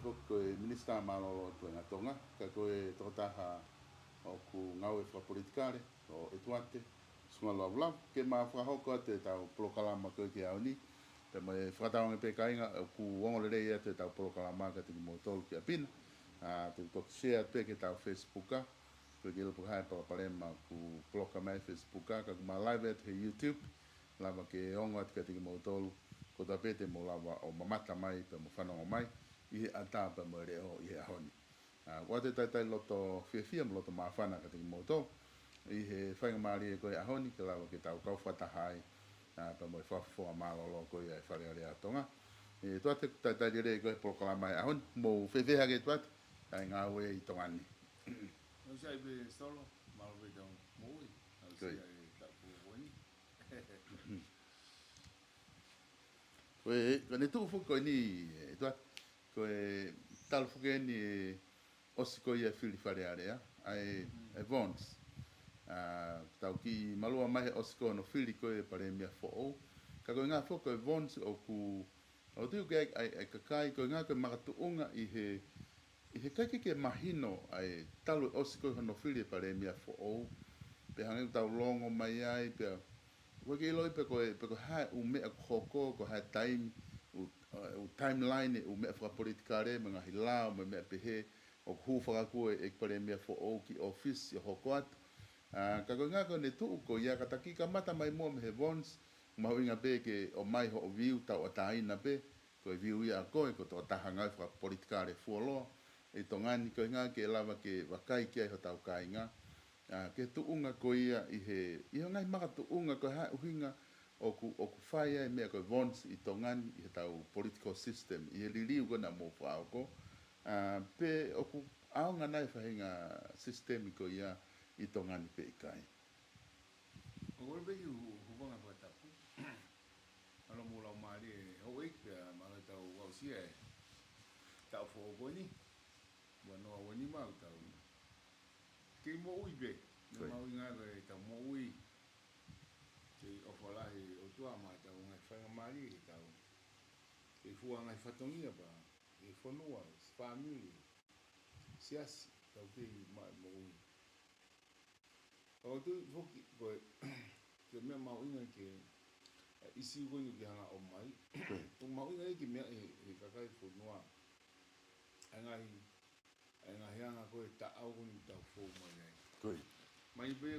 foko e minista malolo tu nga tonga ka ko e totaha o ku ngau e fra politikare o e tuate sunga lo ke ma fra hoko te tau prokalama ko ke auni pe mai fra tau nge pe kainga ku wongo le ia te tau prokalama ka te mo tol ke apin a te to share pe ke tau facebooka ko ke lo pa pa palema ku prokalama facebooka ka ma live at youtube lava ke ongo at ka te mo tol ko ta pete mo lava o mamata mai pe mo fano mai i ata pa mo re o i honi wa te tai loto fia mo loto mafana ka te moto i he whainga maari ko i honi ke lava ke tau kau whata hai pa mo fa fo malo lo ko i whare area tonga e to te tai re ko proklama i honi mo fia ke to ai nga we i tonga ni no sai be solo malo be dong mo i au si ai ta pu woni ko ne tu fu ko ni to ko tal fu ke ni osiko ia fili whare area ai Vons tau ki malua mai osiko no fili ko e pare mea fo o ka ko ngā foko e Vons o ku o tu ke ai kakai ko ngā ko makatuunga i he kaiki ke mahino ai talu osiko no fili pare mea fo o pe hangi tau longo mai ai pe wake loi pe ko ha u me ko ha time u timeline u me fra politikare mga hila me pe he o hu fa ko e pare me fo o ki office ho ko ka ko nga ko ne tu ko ya ka taki ka mata mai mo me he Vons ma winga pe ke o mai ho view ta o tai na pe ko view ya ko to ta hanga fra politikare fo lo e tongani ko nga ke lava ke wakai ke ho tau kai nga ke tu unga ko ia i ngai maka tu unga ko ha uhinga o ku faia me ko Vons i tongani i tau political system i liliu ko na mo fa ko pe o ku aunga nai fainga system ko ia i tongani pe kai o be yu hu banga pa ta pu alo mo la mari o ik ma ta o si e ta fo boni bueno woni ma ta ke mo ui be no ma ui nga ta mo ui ke o fola o tua ma ta un fa mari ta e fu nga fatongia ba e fonua family siasi ta ke ma mo ui o tu foki ko ke me ma ui nga ke isi ko ni ga o mai o ma ui nga ke me e ka kai fonua nga hianga ko ta au ni ta fo mo nei koi mai be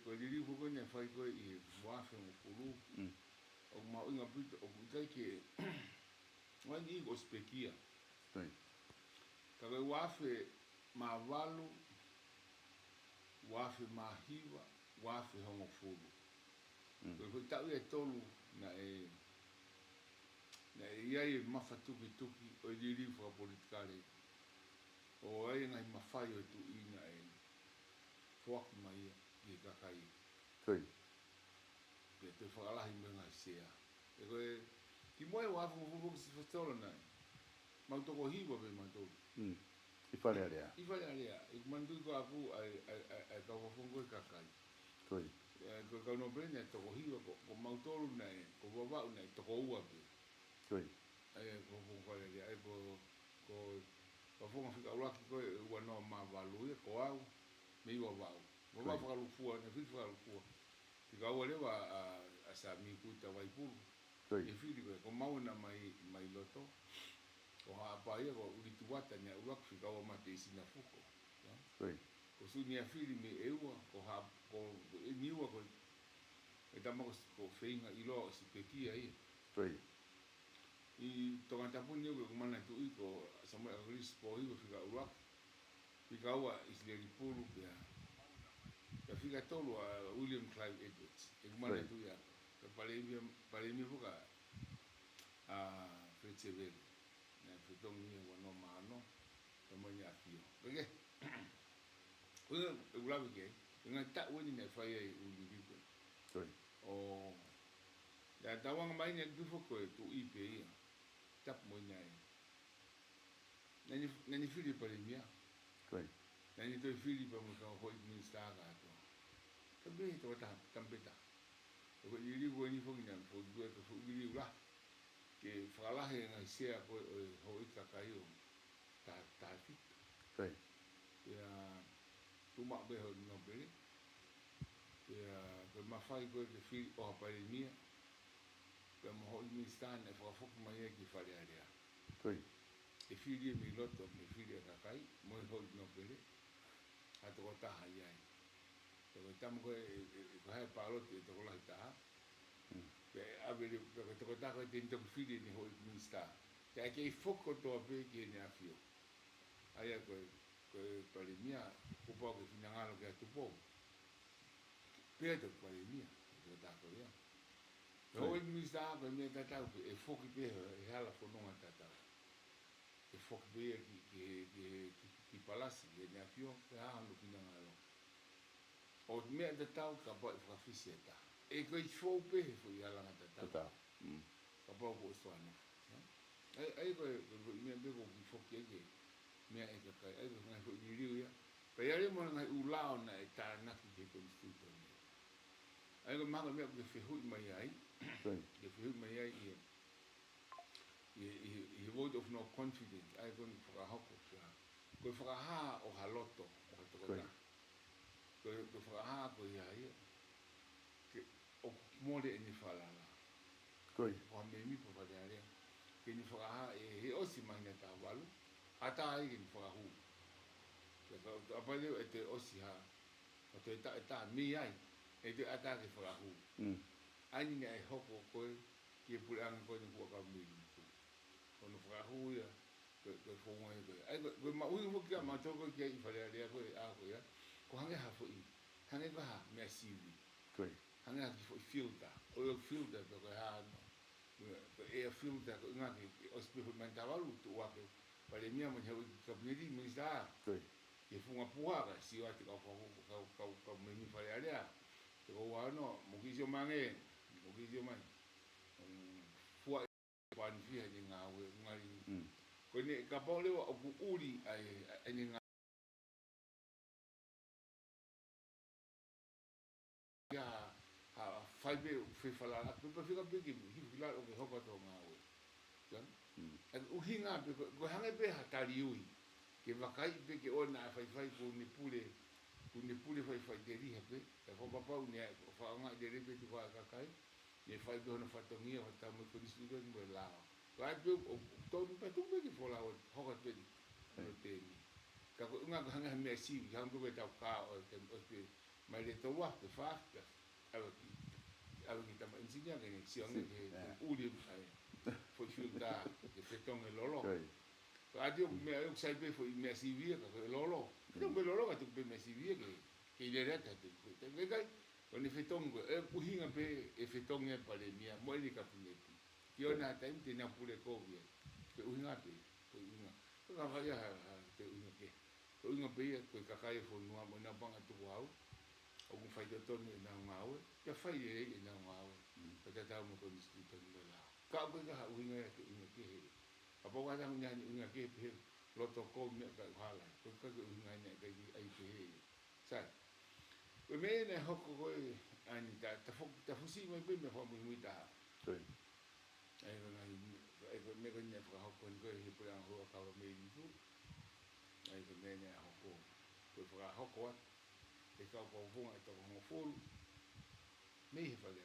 ko diri fu ko ne fai ko i wa fe mo pulu o ma nga pito o kai ke wa ni go spekia koi ka ko wa fe ma valu wa fe ma hiwa wa fe ho mo fulu ko ta e tolu na e ia e mafatu tuki o diri fu politikare o ai ngai mafai o tu ina e fuak mai i kakai koi pe te whakalahi me ngai sea e koe ki moe wa fu si fatolo nai mau toko hiwa pe mau toko i whare area i whare area i kumandu ko apu ai kau wafongo i kakai koi ko kau no brene toko hiwa ko mau tolu nai ko wawau nai toko ua pe koi ai ko whare area ai ko wafonga whika uraki koe ua no ma walu ko au me iwa wau wawau whakalufua ne whika whakalufua ki kau alewa a sa mi kuta waipuru e whiri koe ko mauna mai loto o ha apa ia ko uritu wata ni uraki whika ua mate isina fuko ko su ni a whiri me eua ko ha ko e niua ko e tamako ko whainga ilo si pekia ia i tonga tapu ni ko mana tu i ko Samuel Agris po i whika uraki whika ua isleri puru pia ka whika tolu a William Clive Edwards e kumana tu ia ka paremia fuka a Fetcheville na whitongi e wano maano ka mani a fio peke unga e ulawi ke unga ta weni na whai ai uli ripo o ya tawanga mai ni tu fuko e tu i pe ia tap mo nai nani fili paremia nani to fili pa mo ka hoi minister ka to ka be to ta kampeta ko iri ko ni fo ina ko due ko iri ula ke fala he na sia ko hoi ka kai o Right. Ia tu mak be ho no be. Ia ke mafai ko ke fi o parimia. Ke mo ho mi stan e fa fo mai e ki fare area. Right. E fi di mi loto me fi di kakai mo ho no be. A to ta ha ia. Ke tam ko ko ha pa lo ti to la ta. Pe avere pe to ta ko tin to fi di ni ho mi sta. Ke ke foko to be ke ni afio. Aia ko parimia ko po ke finangalo ke tu po. Pedro parimia ko ta ko ia. Ho mi sta ko mi ta ta e foki pe e hala fo no ta ta. E foki pe ki palasi ke ni afio ke ha no finangalo. O me ta ta ka po fa fiseta. E ko i fo pe fo ia la ta ta. Ka po ko so ana. Ai ko me be ko foki ke mea e ka kai, ai ka ngai fo i riu ia. Pai are mo ngai ulao na e tā naki ke konstituto ni. Ai ka maha mea ke whihui mai ai, ke whihui mai ai i vote of no confidence, ai koni whakahoko kia. Koe whakahaa o haloto, o ka tokota. Koe whakahaa ko ia ia, o more e ni whalala. Koe. O me mi po wharearea. Ke ni whakahaa e he osi mahina tā walu, ata ai ke ni whakahu. Apa leo e te osi ha, o te ta mi ai, e te ata ke whakahu. Ani nga e hoko koe, ki e pule anga koe ni kua kau mili. Kono whakahu ia, koe whonga e koe. Ai koe ma ui hoki a ma toko ki a i wharearea koe a koe ia, ko hange ha fo i, hange koe ha mea siwi. Hange ha ki fo i filter, o i filter to koe ha no. Koe e a filter koe ngā ki ospeho mantawalu tu wake, pare mia mo hau i kabineti minister. Ke funga puaka si ati ka memi fare area te ko wano mo ki jo mange mo ki jo mai fua pan fia ni ngawe ngari ko ni ka pole o ku uri ai ni nga ya ha faibe fe fala pe pe fica pe ki fila o ke hoka to ngawe jan u hinga pe ko hanga pe hatari ui ke vakai pe ke ona fai ko ni pule fai de ri hape e ko papa ni fa nga de ri pe tu ka kai ye fai be ona fatongia o ta mo ko distudio ni mo la vai pe o to pe tu pe ki fola o hoka pe no te ni ka ko nga hanga me si hanga ko ta ka o te pe mai le to wa pe fa alo ki ta ma insinya ke ni si anga ke uli ai foi filta ke fetong e lolo adio me eu sai pe foi me si via ka lolo non pe lolo ka tu pe me si via ke ile reta te kai con fetong e uhinga pe e fetong e pale mia mo ni ka puneti ki ona ta inte na pure ko via pe uhinga pe uhinga ka va ya te uhinga ke uhinga pe ko ka kai fo no mo na banga tu wau o un fai de ton na ngau ya fai e na ngau ka ta mo ko distrito ni la ka ko ka uhinga te uhinga ke apa wala nya ni ke pe loto ko me ka hala ko ka uhinga ne ka ai pe sai o me ne hoko ko ani ta fusi mai pe me fa muy ta ai ko me ko ne fa hoko ko he pe an ho ka me ni tu ai ko me ne hoko ko fa hoko e ka ko vonga to mo fol me he fa le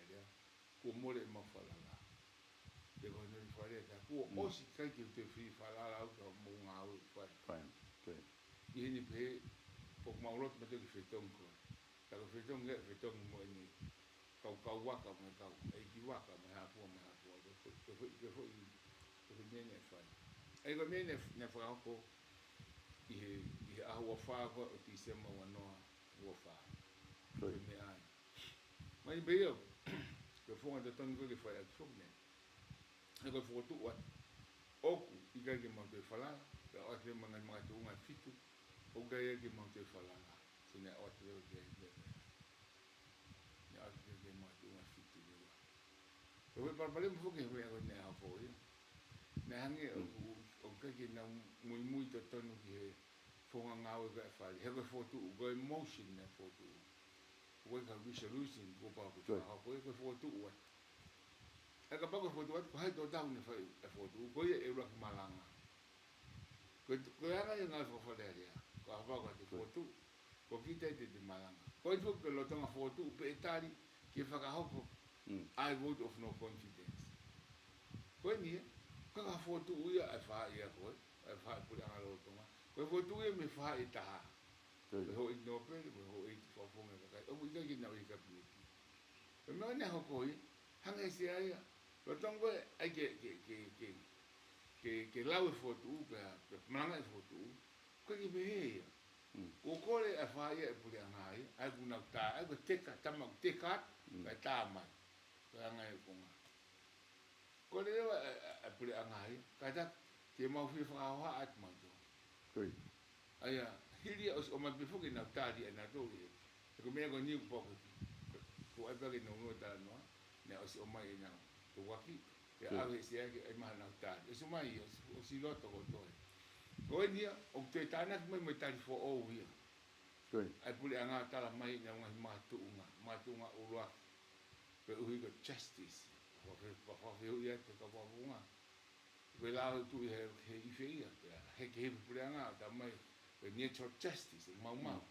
ko more ma fa la de ko no fa le ta ko o si ka ki te fi fa la ko mo nga o fa i ni pe ko ma ro me te fi ton ko ta ko fi ton mo ni ka waka me ka e ki waka me ha fu ko me ne fa ai ko me ne fa ko i a wa fa ko ti se mo no wa fa ko me ai mai be yo ko fu ande ton ko ke fa ya fu ne e ko fu tu wa oku i ga ke mo te fala ka o te manga ma tu nga fitu o ga ye ke mo te fala sine o te ke ya ke mo tu nga fitu yo ko pa pa le fu ke we ko ne ha fo yo na hange o ka ke na muy to tonu ke fo nga o ga fa he ko fo tu go emotion ne fo tu o ga resolution ko pa ko ha ko fo tu wa e ka pa ko fo tu ko ha do down ne fa e fo tu ko ye e ro malanga ko anga nga fo fo le ko ava ko te foto ko kita te te malanga ko i ko lo tonga foto pe tari ki fa ka hoko I vote of no confidence ko ni ko ka foto uya a fa ia ko a fa pu anga lo tonga ko foto uya me fa ita ko ho no pe ko ho i fo fo me ka o i ki na i ka pi e me ne hoko i hanga si ia lo tonga ai ke lau foto pe malanga foto ko ki be o kore a whaia e puri angai, ai kuna ta, ai ko teka, tama teka, kai tama, kai angai kunga. Kore rewa e puri angai, kai ta, te mau whi whakaoha at mato. Koi. Aia, hiri o mai pifuki na tari e na tori, e ko mea ko niu poko, ko ai pake na unua tala noa, ne o mai e na, to waki, e awe si ake e maha na tari, e so mai, o si loto ko toi. Ko nia o te tana mai tari fo o ia. Koi. Ai pule anga tala mai na ngai matunga ulua. Pe uhi ko justice. Ko fe ia te ka bunga. Pe la tu he ifeia. He ke pule anga ta mai pe natural justice mau.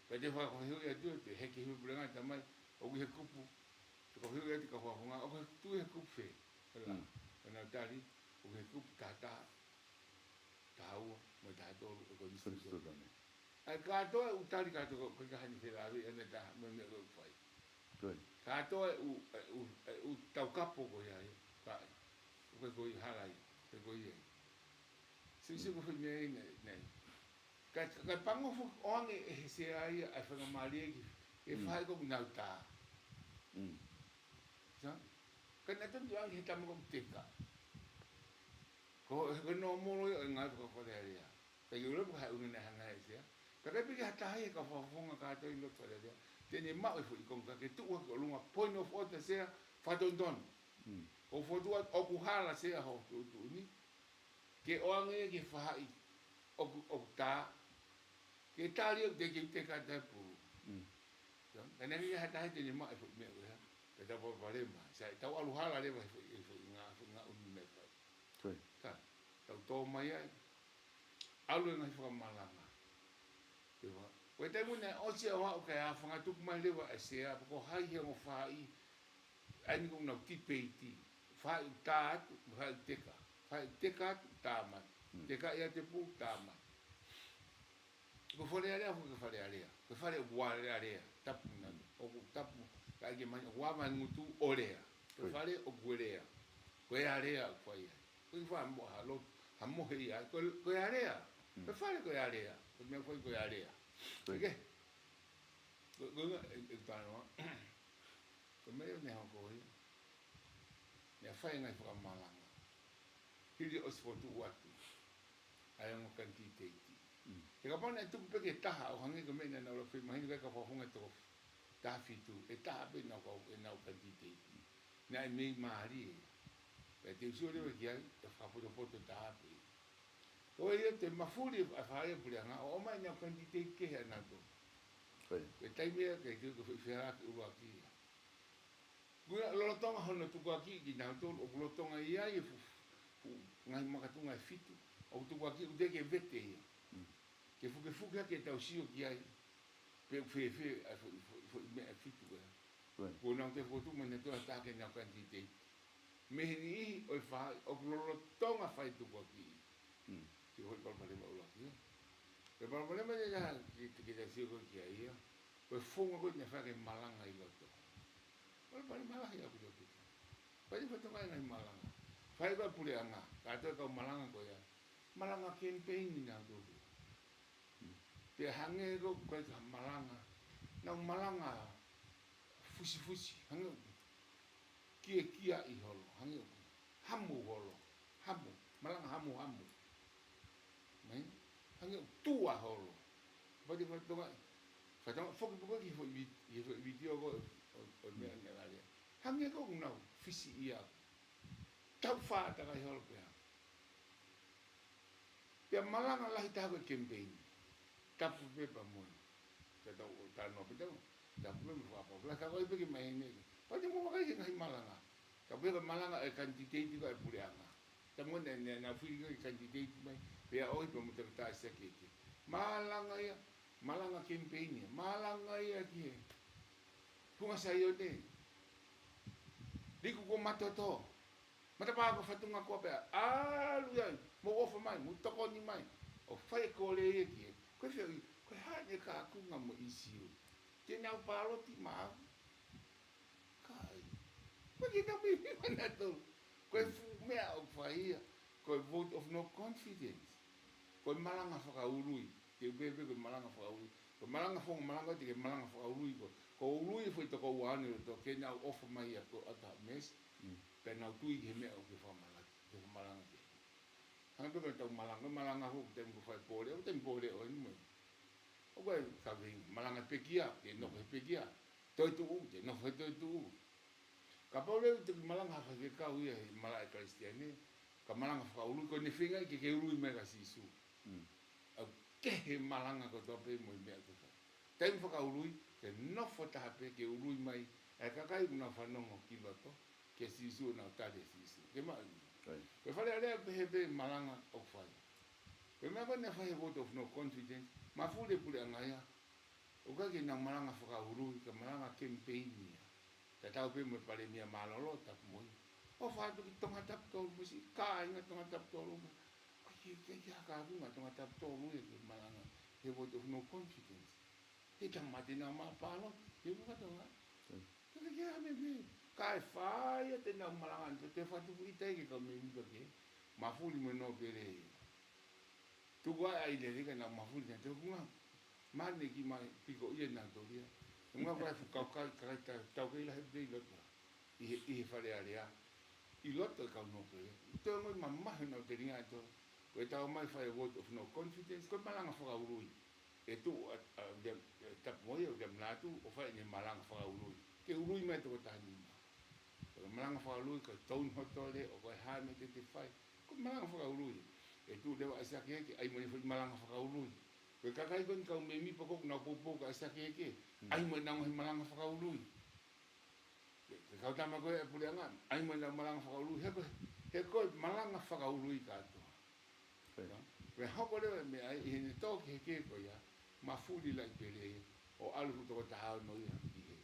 Pe te fa ko ia tu te he ke pule anga ta mai o he kupu. Ko fe ia te ka bunga o tu he kupu fe. La. Na tali o he kupu tata. Tahu, mereka tu orang Islam. Kato utari kato ko kahani felawi ane dah memang fai. Good. Kato tau kapo ko ya. Ko halai, ko ye. Sisi ko fai ne. Ka pango fu orang se ai ai fa mali e fai ko na ta. Ja. Kan itu tu ang hitam ko teka. Ko no mo ngai ko ko dia. Pe yo lo ha un na hanga sia. Ka pe ka ta hai ka fa fonga ka to lo ko dia. Tene ma e fu i kon ka ke tu ko lunga point of order sia fa don don. O fo tu o ku hala sia ho tu ni. Ke o ange ke fa i o ta ke ta ri de ke te ka ta pu. Ja. Ka ne ni ha ta hai tene ma e fu me ko ya. Ka ta po vale ma. Sa ta o lu hala le ba nga un me. Koi. Ka tau mai ai alu ngai fa malanga te wa we te mune o si wa o ka fa nga tu mai le wa se a ko hai he mo fa i ai ko na ti peiti fa ta fa teka ta ma teka ia te pu ta ma ko fole ale ko fole ale ko fole wa ale tapu na o tapu ka ge mai wa ma ngutu orea ko fole o guerea ko ale ko ia ko fa mo halo hamo he ia ko area pe fale ko area ko me ko area ke ko e tano ko me ne ho ko ia ne fa ngai fa malanga hili os fotu watu ai mo kan ti te e ka pone tu pe ke taha o hangi ko me na lo fi mai ka fa funga to ta fitu e ta be na ko e na kan ti te na me mari pe te usure ke ai te fa foto ta pe o ia te mafuri a fai pule nga o mai na kan ti te ke na to e tai me ke ko fi ha ku wa ki gua lo tonga hono tu ko ki ki na to o lo tonga ia e fu ngai makatunga fitu o tu ko ki u de ke vete ke fu ke ta usio ki ai pe fe a me fitu ko na te foto me to ta ke na kan ti te me ni o fa o lo tonga fai tu ko ki ki ho pa le ma ki pe pa le ma ya ki te sio ko ki ai o fonga ko ne fa ke malanga i lo to o pa le malanga ya ku ki pa ni foto mai ngai malanga fai ba pule anga ka to ka malanga ko ya malanga campaign ni na do te hange ko ka malanga na malanga fusi hange kia i holo hange hamu holo hamu malanga hamu mai hange tua holo pode fatonga fogo porque foi video go o me na área hange ko na fisi ia tau fa ta ga holo pe malanga la hita ko campaign tapu pe pa mo ta no pe ta pe mo fa pa la ka ko pe mai ne pode mo ka ke ngai malanga ka pe malanga e candidate ko e pureanga ta mo ne na fui ko candidate mai Pea oi pe mo te tai se ke. Malanga ia, malanga campaign, malanga ia ki. Punga sa yo te. Diku ko matoto. Mata pa ko fatunga ko pe. Alu ia, mo ofa mai, mo toko ni mai. O fai ko le ia ki. Ko fe ko ha ne ka ku nga mo isiu. Te na palo ti ma. Kai. Ko ki ta mi mana to. Ko me o fai. Ko vote of no confidence. Ko malanga whakaurui, te ubebe ko malanga whakaurui. Ko malanga whonga malanga te ke malanga whakaurui ko. Ko urui foi to ko wane to ke na ofa mai a ko ata mes. Pe na tui ke mea o ke whamalanga. Ke malanga te. Hanga pe ko malanga malanga ho te mo fai pole o te pole o ni mo. O ko ka ving malanga pekia, ke no ke pekia. Toi tu u te no foi toi tu u. Ka pole te malanga fa ke ka u ia malai kristiane. Ka malanga whakaurui ko ni whinga ke urui mega sisu. Ke he malanga ko tope mo mea ko fa. Taim whakaurui ke nofo tahape ke urui mai e kakai una whanongo ki loto ke sisu na tade sisu. Ke mai. Ke whare area pe malanga o whai. Ke mea ko ne whai vote of no confidence ma fure pule angaya. O ka ke na malanga whakaurui ke malanga campaign nia. Ka tau pe mo pare mia malolo tap moi. O whātu ki tonga tap tolu musi ka inga tonga tap tolu musi. Ke haka aku nga tonga tap tolu e ke malanga. He vote of no confidence. He tamate na mapalo. He buka tonga. Ke ke hame me. Ka e whaia te na malanga. Te whatu ku itai ke ka me mika ke. Mafuli me no pere. Tuku ai le reka na mafuli na te kunga. Mane ki mai piko ia na toria. Nga kwa fukau kai tau ke ila hebdei lota. Ihe whare area. I loto ka no pe. Te ngoi mamma no te ringa to. Ko tau mai fai vote of no confidence ko malanga whakaurui. E tu de tap moi o de mlatu o fai ni malanga whakaurui. Ke urui mai to tani. Ko malanga whakaurui ko town hotole o ko ha me te fai. Ko malanga whakaurui. E tu de asa ke ai mo ni malanga whakaurui. Ko kakai kon ka me mi poko na popo ka asa ke ai mo na malanga whakaurui. Kau tama koe e pule angan, ai mo na malanga whakaurui, he koe malanga whakaurui katoa. Koe hoko lewa me ai, he ne tōki he ke koe ia, ma fuli lai pere o aluhu toko tahao no ia i he.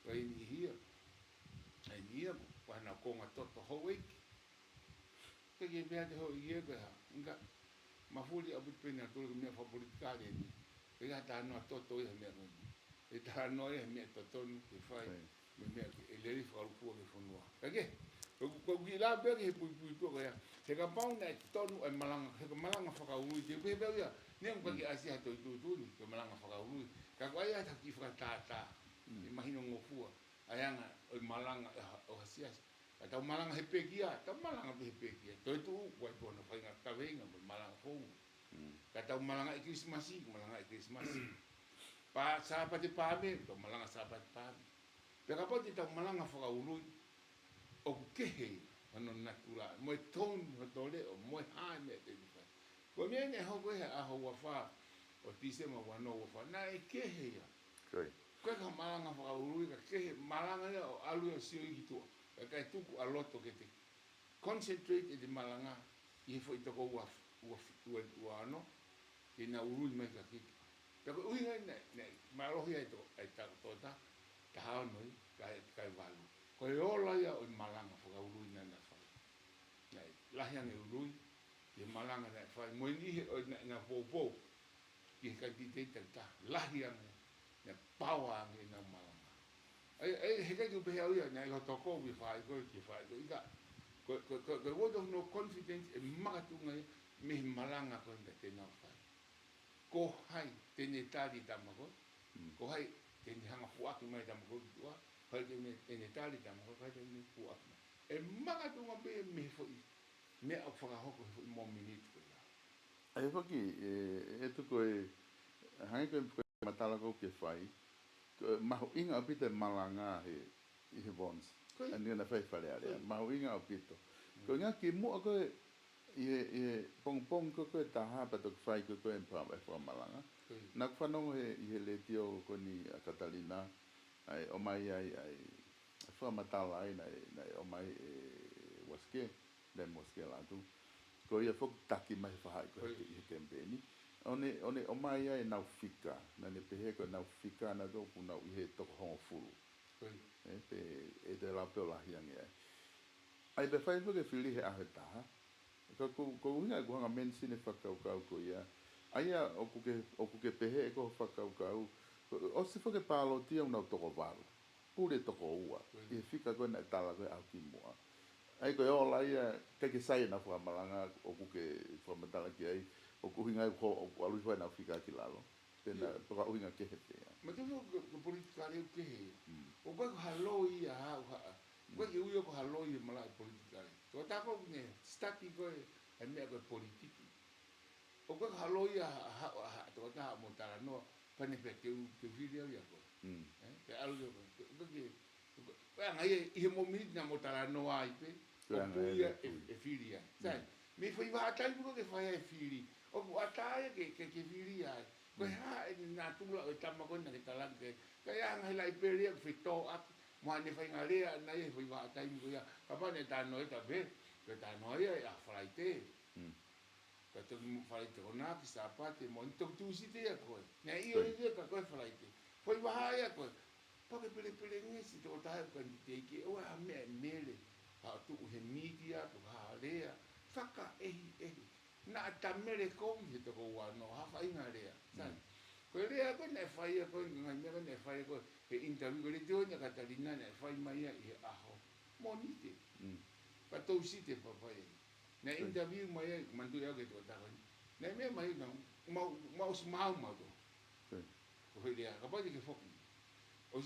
Koe ni hia, ai ni hia, wana konga toto howeiki. Ke ke mea te ho i e koe ha, nga, ma fuli apu pena tōki mea whapolitikare ni, ke gata anoa toto ia mea koe. E taha noa ia mea totonu, ke whai. Me e leri whakarupua ke whanua. Kake, ko ki la bea ke he pui tua kaya. He ka pau na e tonu e malanga, he ka malanga whakaurui. Te pehe bea ia, nea mga ki asia toi tūtuni, ke malanga whakaurui. Ka kwa ia ta ki whakatata, e mahino ngofua. Ayanga, o malanga, o hasias. Ka tau malanga he pekia, tau malanga he pekia. Toi tuu, kwa i pōna whainga kawenga, malanga whongu. Ka tau malanga e Christmasi, malanga e Christmasi. Pa sapa te pāme, tau malanga sapa te pāme. Peka poti tau malanga whakaurui o kehe ano natura. Moe tonu hatole o moe hae mea te whai. Ko mea ne hoko he aho wawha o tisema wano wawha. Nā e kehe ia. Koe ka malanga whakaurui ka kehe malanga ia o alu o sio i tua. Ka kai tuku a loto ke te concentrate e te malanga i he fo i toko ua ano. Ke na urui mai ka kiki. Peka ui ngai ne marohi ai tota. Ka hao noi, kai walu. Ko e ola ia o malanga whakaurui na whai. Nei, lahiang e urui, i malanga na whai. Moe nihe o na pōpō, ki he kai titei ta, lahiang na pawa e na malanga. He kai tu pehe au ia, na i ho toko mi whai koe ki whai koe. Ika, ko word of no confidence e makatunga ia, me malanga koe na te nau whai. Ko hai, tene tāri tamako, ko hai, tene hanga puaki mai tamako tua, kai tene tāri tamako, kai tene puaki mai. E makatunga pe me foi, me au whakahoko foi mo minute koe ia. Ai whaki, e tuko e, hangi koe matala kou ke whai, maho inga apita malanga he bonds. Ani na whai whare area, maho inga apito. Ko ngā ki mua koe, i pong koe taha pa toki whai koe e whamalanga. Nā whanongo he le tio ko ni Catalina, ai o mai ai whamatala ai o mai waske, le moske la tu. ko ia fok taki mai fa ko i campaign one o mai ai na fika na ne pe ko na fika na do ku na i he to ho fulu pe e de la pe la hiang ai be fai ke fili he a ta ko unga ko nga men sine fa ka ko ia ai o ku ke pe he ko fa ka o se fo ke palo tia una to ko valo pure to ko ua e fika ko na tala ko a ki mo ai ko ola ia ke sai na fa malanga o ku ke fa matala ki ai o ku hinga ko o alu fa na fika ki lalo tena to ka hinga ke he ma tu ko politika le ke he o ko halo ia ha ko ke uyo ko halo ia mala politika to ta ko ne staki ko e me ko politiki o ko halo ia ha to ta mo ta no pa ne pe ke video ia ko ke alu ko ke ngai i mo mi na mo ta no ai pe o puia e filia sai me foi va atai ko ke fai e fili o atai ke filia ko ha na tu la ta ma ko na ke tala ke ya ngai lai peria fito a mo ne fai ngale na e foi va atai ko ya pa ne ta no ta be ke ta no ia a flaite ka te flaite ona ki sa pa te mo to tu si te ko ne io io ka ko flaite foi va ya ko pa ke pele ngesi to ta ko te ke o a me ha tu he media tu ha lea faka na ta mere ko ni to ko wa no ha fai na lea sai ko lea ko ne fai ko ngai me ne fai ko e interview le dio na Catalina ne fai mai e aho monite pa to si te pa fai ne interview mai mandu ya ke to ta ko ne me mai no mau to ko lea ka pa ke fo o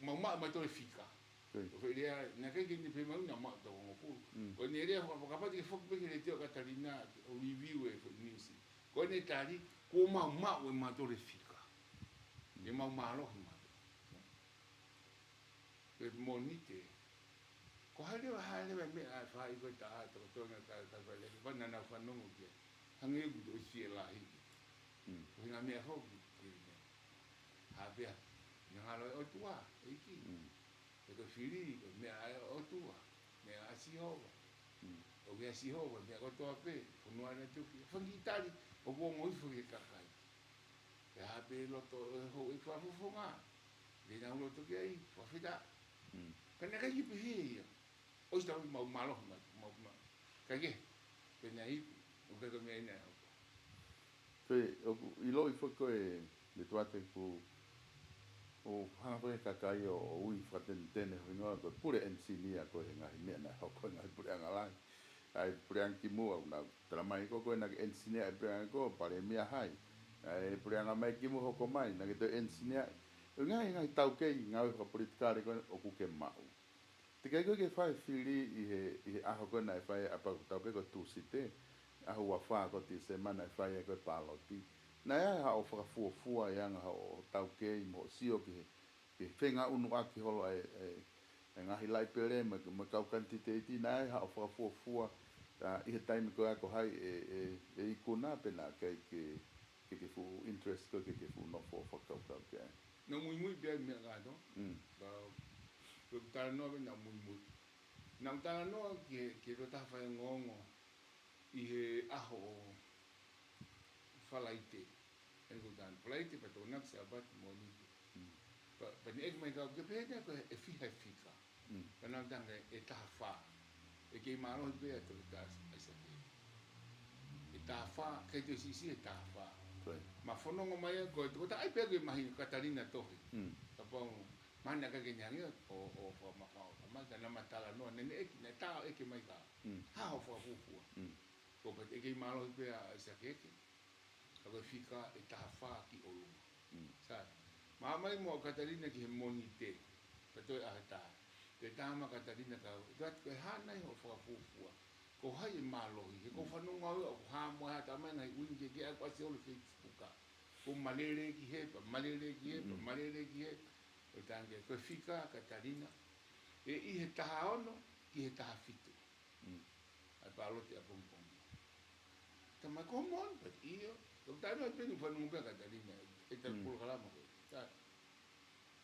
mau to fika o dia na ke ni pe mau na ma to mo fu ko ni dia ko kapati ke fok pe ke tio Catalina o review e fo news ko ne tali ko mau e ma to le fika e mau malo ma pe monite ko hale me a fa i ko ta to na ka le ba na fa no mo ke hange gu do si la hi ko na me ho ha bia na lo o tua e ki ko fili me a o tua me a si ho o me si ho me ko to pe ko no ana tu fa ngitali o bo mo fu ke ka kai e ha pe lo to ho i fa fu nga le na lo to ke ai fa fida ka na ka ki pe hi o sta mo malo mo ka ke pe na i o ka me na pe i lo i fo ko e le tuate ku o hanga pe kakai o ui fatentene no ko pure ensinia ko ngai me na ko ngai pure ngala ai pure an kimu na tramai ko na ensinia e pure ko pare mia hai ai pure nga mai kimu ko mai na ke to ensinia ngai tau ke ngai ko politika ko o ku ke mau te ke fai fili i a ko na fai apa tau pe ko tu site a wa fa ko ti semana fai ko paloti na ya ha o fu ya nga o tau ke mo sio ke fenga unu aki holo nga hilai pele me kau quantity na ya o fu i he time ko ko hai e ikuna pena ke fu interest ko ke fu no fo kau ke no muy bien me ga no ba ko ta no na muy na ta no ke ro ta fa ngongo i he aho falaite en gudan falaite pa to nak sa bat moni pa ni ek mai ka ke pe ko e fika pa na dang e ta fa e ke ma no be to ta esa e ta fa ke te si e ta fa ma fono ngo mai ko to ta ai pe ke mai Catalina to ta pa mana ka ke nyang o ma ka na matala no ne ek ne ta ek mai ka ha o fu ko pa ke ma no be esa ke ka fika e ta fa ki o sa ma mai mo Catalina ki monite pe to a ta te tama Catalina ka dat ke ha nai ho fa fu ko hai malo hi ko fa no ngau o ha mo ha ta mai nai win ke ke a se o le Facebook ko malere ki he o tange ko fika Catalina e i he ta ono ki he ta fitu a palo te a pom ta ma ko mon pe io to ta no pe no fa no pe Catalina e ta por kala mo ta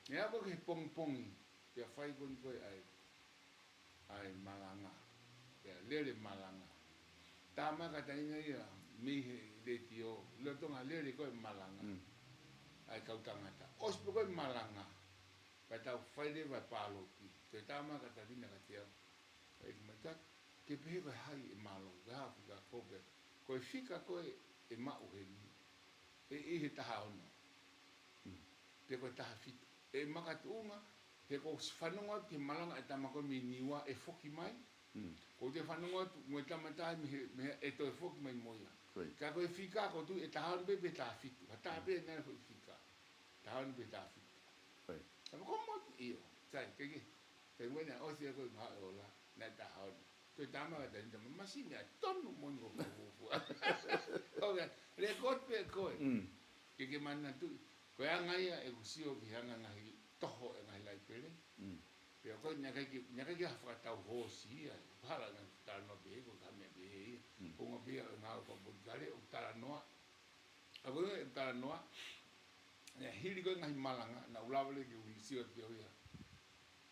ne a ko ke pom pe fai con ko ai malanga pe lele malanga tama ka tainga ia mi le tio le tonga le ko malanga ai kau tangata os ko malanga ka tau faile vai palo ki te tama ka tainga ka tio ai mata ke pe vai hai e malo ga ka ko be ko fika ko e ma o he he taha ono te ko taha fit e makatunga te ko whanonga ki malanga e tamako mi niwa e foki mai ko te whanonga mo tamatai me e to e foki mai moia ka ko e fika ko tu e taha be be taha fitu ha taha be nena ko e fika taha be taha fitu ka ko mo iyo sai keke te wena o se ko ma ola na taha ono te tama ka tani tama masini a tonu mongo ko le kot pe ko ke mana tu ko anga ia e kusio ki hanga ngahi toho e ngahi lai pele pe ko nyaka ki fa tau hosi ia hala na ta no be ko ka me be ko ngo be nga ko bulgare o ta no a ko ta no ne hili ko ngahi malanga na ulawale ki wisio te ia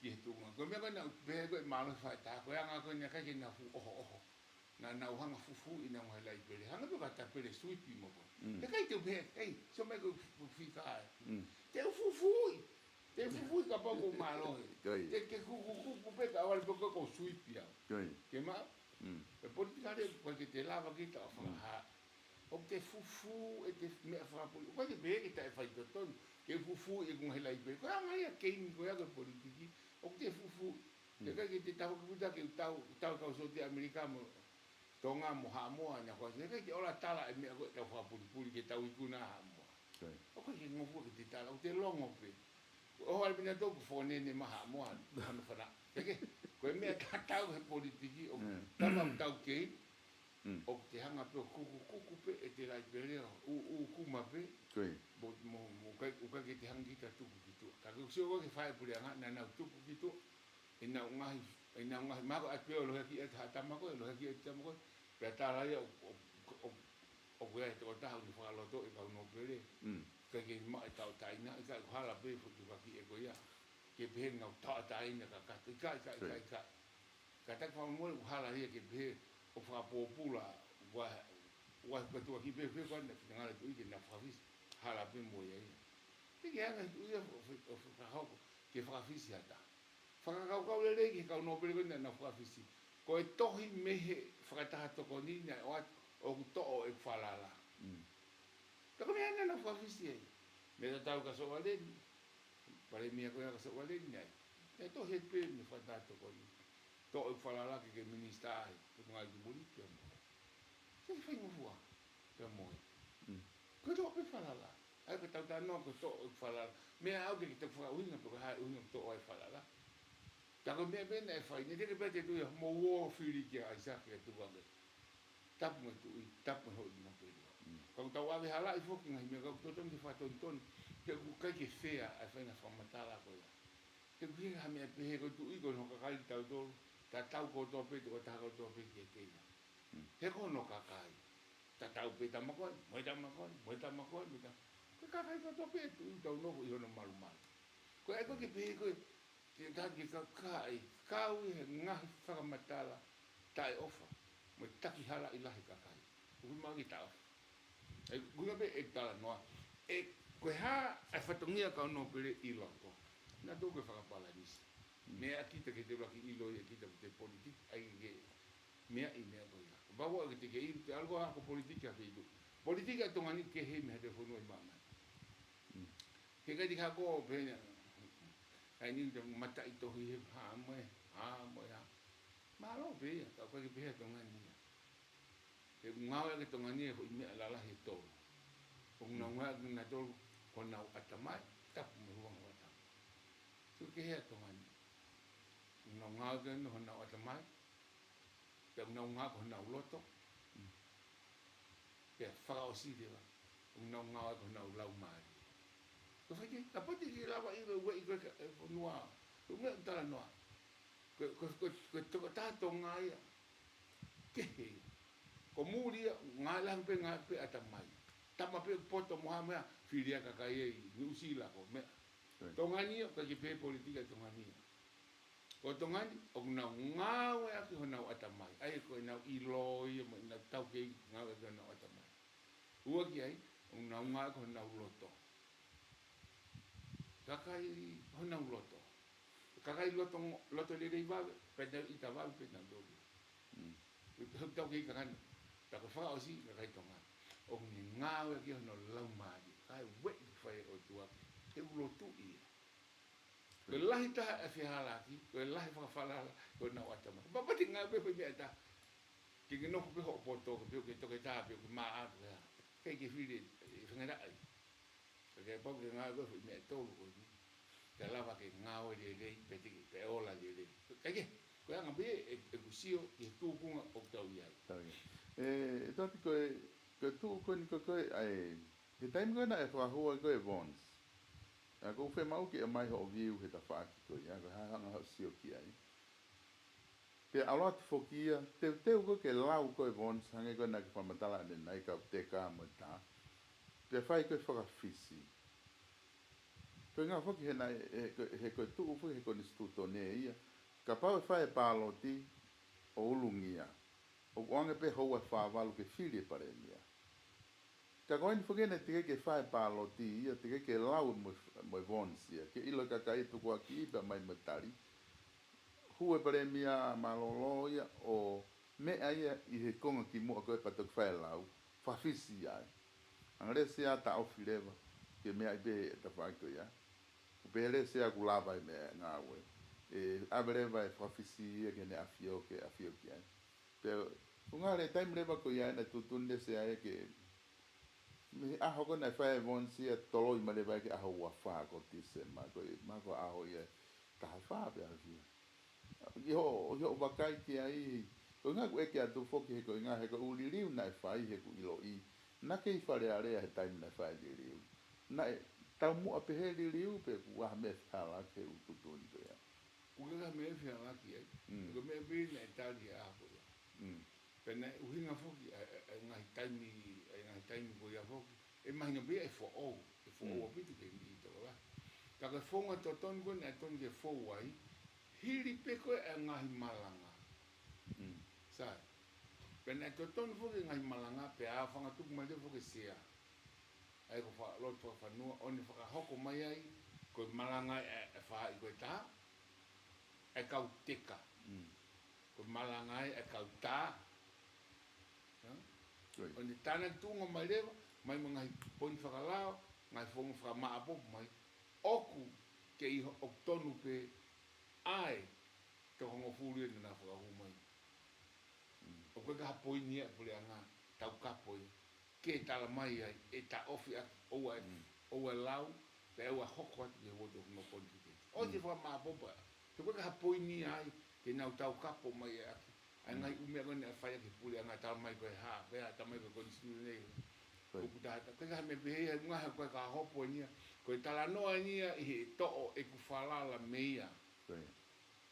ki tu ko me ko na be ko malo fa ta ko anga ko nyaka ki na fu oho na uhanga fufu ina mo lai pele hanga to ka pele suipi mo te kai te be ei so me ko fika te fufu ka pa ko malo te ke ku pe ka wal ko ko suipi ke ma e politika de ko ke te lava ki ta fa ha o te fufu e te me fa po ko te be ki ta fa to ton ke fufu e ko lai pele ko anga ya ke ni ko ya ko politiki o te fufu te kai ke te tau ku ta ke tau ka so te americano tonga moha moa na ko se ke ola tala e me ko ta fa puli ke tau ikuna mo o ko ke ngofu ke te tala o te longo pe o al bina to fo ne maha moa na fana ke ko me ta tau he politiki o tama tau ke o te hanga pe ku pe e te lai pele u ku ma pe bo mo ke te hangi ta tu ki tu ka ko se ko ke fa puli anga na tu ki tu ina ngai ma ko ape o lo ki e ta ma ko lo ki e ta ma ko pe ta la yo o we to ta ni fa lo to e ka no pele ke ma ta ta ina ka hala pe fu ka ki e ko ya ke pe na ta ta ina ka ta fa mo hala ye ke pe o fa popula wa ko to ki pe ko na ngala tu ki na fa vis hala pe mo ye ke ya na tu ya o fa ha ke fa vis ya ta whakakau le ki kau no pere na whakawhisi. Ko e tohi mehe whakataha toko ni na o kuto'o e whalala. Tako mea nga na whakawhisi e. Me ta tau ka soa leni. Pare mea koea ka soa leni ai. E tohi e pe me whakataha toko ni. To'o e whalala ke minista ai. Putu ngai ki muri pia mo. Se whai ngufua. Pia mo e. Ko to'o pe whalala. Ai ka tau tano ko to'o e whalala. Mea au ke te whakawhinga poko hai uhinga to'o e whalala. Tako mea bena e whai, ne teke pete tu ia mo wo whiri ki a Isaac e tu wange. Tapu me tu i, tapu me hoi na pere. Kau tau awe hala i whoki ngahi mea kau totong ki whatonton, te kukai ke whea a whaina whamatala ko ia. Te kuhi ha mea pehe ko tu i ko no kakai tau tolu, ta tau ko tō pete ko taha ko tō pete e keia. Te ko no kakai. Ta tau peta makoi, moe tamakoi, moe tamakoi, moe tamakoi. Ko kakai ko tō pete tu i tau noho i hono malu malu. Ko e ko ke pehe ko te taki ka kai, kau i he ngahi whakamatala, tae ofa, mo taki hala i lahi ka kai. Ui mangi ta ofa. E guna pe e tala noa. E koe ha e whatongia kau no pere i loko. Nā tō koe whakapala nisi. Mea kita ke te waki ilo i kita te politik, ai ke mea i mea koe ia. Bawa ke te ke iru, te algo hako politik a ke ilu. Politik a tongani ke he mea te whonua i mamai. Ke kai ti kako o pēnia, ai ni te mata i tohi he ha moe ha. Ma lo be ta ko ke be to ngani. Ke ngau ke to ngani ho me la la he to. O na na to ko na atamai tap mo ruang wata. Tu ke he to ngani. No ngau ke no na atamai. Ke no ngau ko na loto. Ke fa o si de ba. No ngau ko na lau mai. Ko fa ke ta pati ki la ba i ro we ko noa. Ko me ta noa. Ko to ta to ngai. Ke ko muri ngai lang pe atamai. Tama pe poto mohamea filia ka kai ni usila ko me. To ngani ko ki pe politika to ngani. O tongani, o na ngawe aki ho na atamai. Ai ko na iloi, mo na tau ke ngawe ko na atamai. Ua ki ai, o na ngawe ko na uloto. Kakai ho na uloto. Kakai loto le rei vawe, pena ita vawe pena dobi. Ho tau ke kakani. Tako wha o si, kakai tonga. O ni ngawe ki ho na lau maari. Kai wet whai o tuaki. E ulotu ia. Ko lahi taha e whihalaki, ko lahi whakawhalala, ko nau atama. Papati ngā pepe mea ta, ki ke noho peho poto, ko peo ke toke tā, peo ke maa atu hea. Kei ke whiri, e whangara ai. Ko ke papu ke ngā pepe mea tōru ko ni. Ke lawa ke ngāwe le rei, pe tiki, pe ola le rei. Kei ke, ko anga pe e kusio, ki tūpunga o tau iai. E tati koe tūko ni koe, he taimi koe na e whahua koe Vons. Ko fe mau ki e mai ho viu he ta whaaki ko ia, ko hanga hau sio ki ai. Pe aloa te whokia, te uko ke lau koe Vons, hange koe na ki whamatala ane nai ka te kā mo tā. Pe whai koe whakawhisi. Koe ngā whoki he koe tuu whoki he koe nistu tone ia. Ka pau e whai e pāloti o ulungia. O wange pe hou e whāwalu ke whiri pare mia. Ka koe ni whakene te ke whae pāloti ia, te ke lau mo Vons ia, ke ilo ka kai tuku a ki ipa mai matari. Hue pare mia malolo ia o mea ia i he konga ki mua koe patok whae lau, whawhisi ai. Angare sea ta ofi lewa, ke mea i be e ta whaiko ia. Upere sea kulava i mea ngā ue. E aberewa e whawhisi ia ke ne afio ki ai. Pero, ungare taim lewa ko ia na tutunde sea e ke me aho ko na whae Vonsi e tolo i mare vai ke aho ua wha ko tise ma ko aho i e taha wha pe ahi. Iho wakai ki ai, ko ngā ku eke atu whoki he ko ngā he ko uli riu na e whai he ku ilo i. Na ke i whare area he taimi na whae li riu. Na e tau mua pe he li riu pe ku waha me whala ke ututuni ko ia. Kuka me whala ki ai, ko me bina e tali a ako ia. Pena uhinga whoki, ngahi taimi ko ia whoki, e mahinga bia e who'ou, a pitu ke ni ito wa. Taka whonga to tonu ko na tonu ke whouai, hiri peko e ngahi malanga. Sai, pena to tonu whoki ngahi malanga, pe a whanga tuku mai te whoki sea. Ai ko lotu a whanua, oni whakahoko mai ai, ko malanga e whaha i koe taha, e kau teka. Ko malanga e kau taha, o ni tana tunga mai lewa, mai mga poni whakalao, ngai whonga whakamaapopu mai, oku ke i oktonu pe ai te hongo furu e nana whakahu mai. O koe ka hapoi nia pule a ngā tau kapoi, ke tala mai ai, e ta ofi aki, oua lau, pe eua hoko ati ke woto hongo poni kike. O te whakamaapopu, te koe ka hapoi nia ai, ke nau tau kapo mai aki. Ai ngai umea ngone whaia ke pule anga tala mai koe haa, pea tala mai koe koni sturu nei. Ko putahata, koe ka me pehea ngaha koe ka hopo nia, koe tala noa nia i he to'o e ku whalala meia.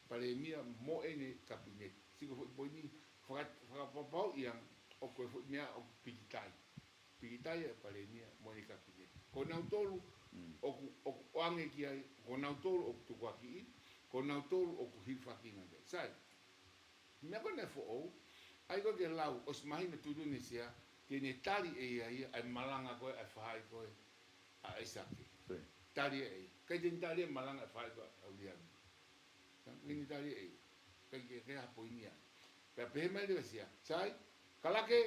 Pare mia mo ene kabinet. Siko fo ni whakapapau iang o koe fo mea o pikitai. Pikitai e pare mia mo ene kabinet. Ko nau tolu, o ku ange ki ai, ko nau tolu o ku tukwaki i, ko nau tolu o ku hirwhaki ngande. Sai, mea kone fo'ou, ai koe ke lau, o smahina tuduni sia, ke ne tali e ia, ai malanga koe, ai whahai koe, a esake. Tali e ia. Kai teni tali e malanga, ai whahai koe, au liami. Nini tali e ia. Kai ke hapo inia. Pea pehe mai lewa sia. Sai, kalake,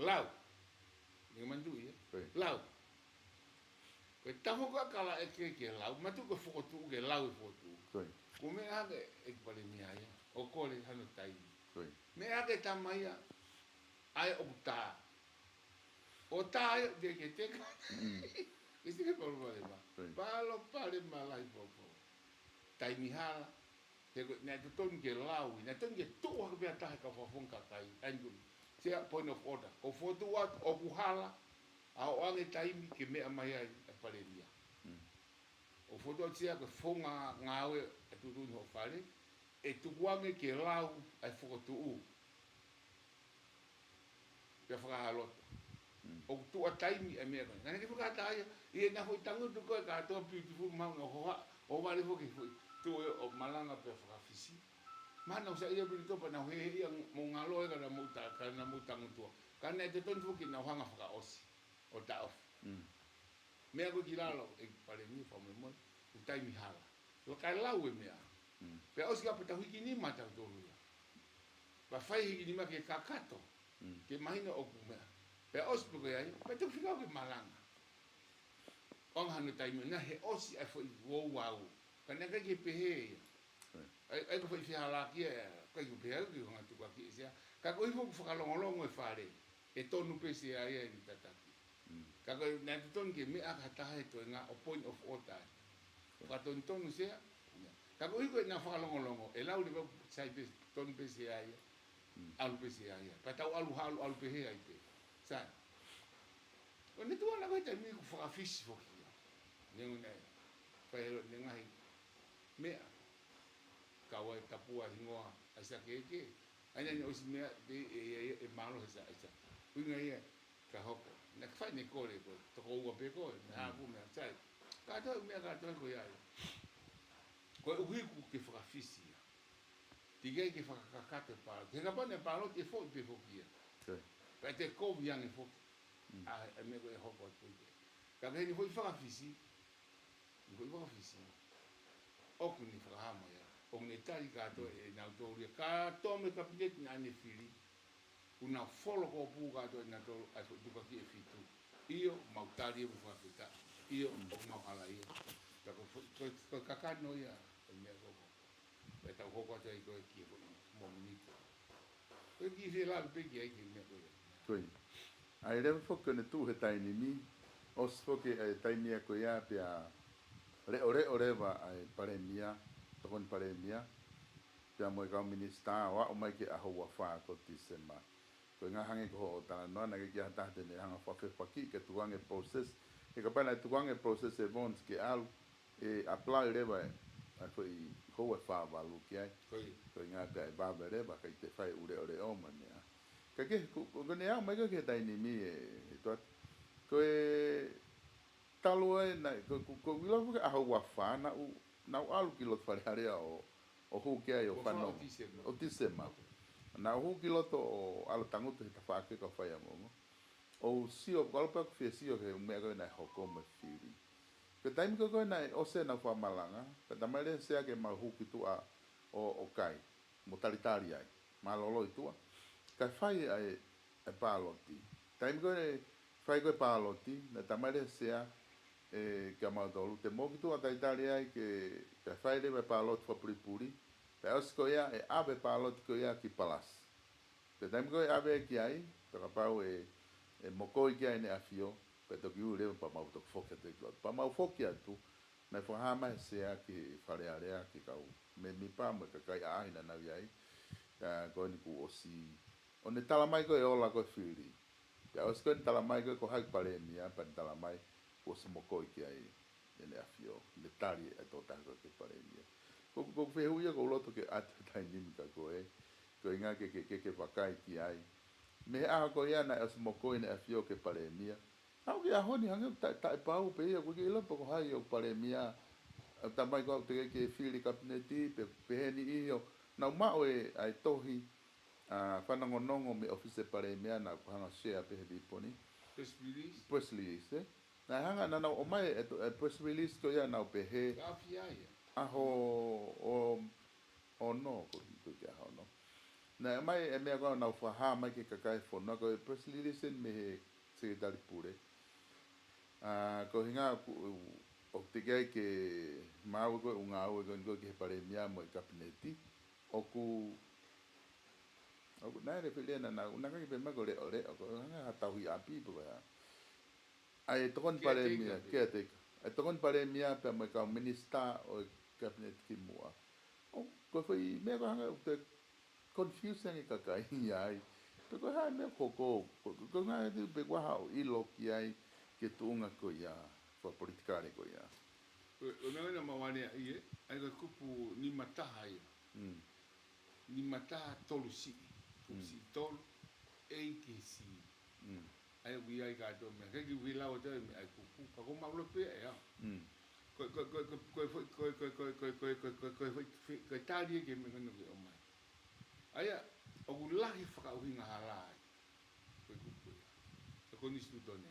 lau. Ninga mandu ia. Lau. Koe taho koe kala e ke lau, matu koe whokotu, ke lau e whokotu. Ko me hake e pale mia ia. O kore hano taimi. Me ake tamaia ai o tā. O tā de ke teka. Isi ke paru pare ma. Palo pare malai popo. Taimi hala. Nea te tonu ke laui. Nea tonu ke tua ke pia tahe ka whawhonga kai. Anguli. Sea point of order. O whotu watu o kuhala. A o ange taimi ke mea mai ai e pare mia. O whotu watu sea ke whonga ngawe e tutuni ho whare. E tukuange ke lau ai whokotu u. Pea whakahalota. O tua taimi e mea kone. Ngane ke whakata aia, i e nga hoi tangu tu koe ka atoa beautiful maunga hoa, o wale hoki hui. tu o malanga pe whakawhisi. Mana usa ia bili topa na hehe ia mo ngalo e kana muta kana mutangu tua. Kana e te tonu fuki na hanga whakaosi o ta off. Mea ko kilalo e pare mi fa mo mo utai mi hala. Lo kai lau e mea. Pe osi ka pata hiki ni mata tolu ia. Ba fai hiki ni ma ke kakato. Ke mahina o ku mea. Pe osi pe ko ia, pe tu fika ke malanga. Ong hanu tai mi na he osi ai fo i wo wau. Kana ka ke pehe ia. Ai ko fi hala ki ka ku pehe ki nga tu ka ki sia. Ka ko i fo whakalongolongo e whare. E tonu pe se ai e ni tataki. Kako na ton ke me aka tahe to nga o point of order. Ka ton tonu se. Kako i ko na whakalongolongo e lau le sai pe ton pe se ai. Alu pe se ai. Pa tau alu halu alu pe he ai pe. Sa. O ne tu ana ko te mi ku whakawhisi fo ki. Nengu nei. Pa e nengai mea. Kawa e tapua hingoa asa keke. Aina ni osi mea e malo hesa asa. Uinga ia ka hoko. Na fai ne kore ko to ko ua pe ko na ku me sai ka to me ka to ko ya ko ui ku ke fa fisi ti ge ke fa ka te pa ke ka bane pa lo te fo pe fo kia pa te ko bien e fo a me ko e hoko tu ka ge ni fo fa fisi ko fa fisi o ku ni fa ha mo ya o ne tali ka to e na to ri ka to me ka pite na ne fili una folo ko puga to na to a to ka ki fitu io mautari e fa fita io o ma hala io ta ko ka no ya me ko e ta ko ko te ko ki mo ni ko ki se la pe ki ki me ko Toi. Ai le fo que ne tu he tai ni mi os fo que tai mi ko ya pe a ore va ai pare mia to kon pare mia pe mo ka minista wa o mai ke a ho wa fa ko ti se ma ko nga hange ko ta no na ke ya ta te ne hanga fa fe pa ki ke tuang e process e ka pana tuang e process e bonds ke al e apply reba a ko i ko e fa va lu ki ai ko nga ka ba bere ba ka te fai ure o ma ne ka ke ko ne a mai ke ta ni mi e to ko e talo e na ko wilo a ho wa fa na u alu ki lo fa area o hu ke ai o fa no o tisema na hu kiloto o ala tangutu he tawhake ka whai amongo. O sio, kalpa ku whia sio he mea koe nai hoko me whiri. Ka taimi koe nai ose na whamalanga, ka tamare sea ke ma hu ki tua o kai, mo taritari ai, ma lolo i tua. Ka whai ai e pāloti. Taimi koe whai koe pāloti, na tamare sea ka mautolu. Te mo ki tua taritari ai ke whai rewe pāloti whapuripuri, pe os ko ia e ave palot ko ia ki palas. Pe taim ko ave ki ai, pe ka pau e moko ki ai ne afio, pe to ki ure pa mau to fokia te klot. Pa mau fokia tu, na fo ha mai se a ki fare area ki kau. Me mi pa mo ka kai ai na navi ai. Ka ko ni ku osi. O ne tala mai ko e ola ko firi. Ya os ko tala mai ko hai pare mi a pa tala mai ko se moko ki ai ne afio. Le tali e to ta ko ki pare mi. Ko fe huia ko loto ke atu tai nimi ka ko e. Ko inga ke wakai ki ai. Me a ko ia na as mo ko ina afio ke pare mia. Au ke a honi hanga ta pau pe ia ko ke ila ko hai o pare mia. Ta mai ko te ke fili kabineti pe ni io. Na ma o e ai tohi a whanangonongo me office pare mia na ko hanga share pe he poni. Press release. Na hanga na o mai e press release ko ia na pe he. Ka fia ia. Aho o no ko ke aho no na mai e me ko na fa ha mai ke kai fo no ko press release me secretary pure ko hinga o te ke mau ko unga o ko ke pare mia mo kabineti o ku na re pele na ka ke me ko le ore ko nga ta hui api po ya ai to kon pare mia ke te ai to kon pare mia pe mo ka minister o cabinet ki mua. O ko foi me ko hanga te confusing ka kai ai. Pe ko ha me ko nga de pe ko ha i lo ki ai ke tunga ko ya for politicare ko ya. O na mawane ai ai ko kupu ni mataha ia. Ni mataha tolu si. Si tolu e ki si. Ai wi ai ka to me ke wi la o te ai kupu ka ko ma lo pe ya. ko tali ke me no ke o mai aya o lahi whaka uhinga halai ko kupu ya ko ni stu tone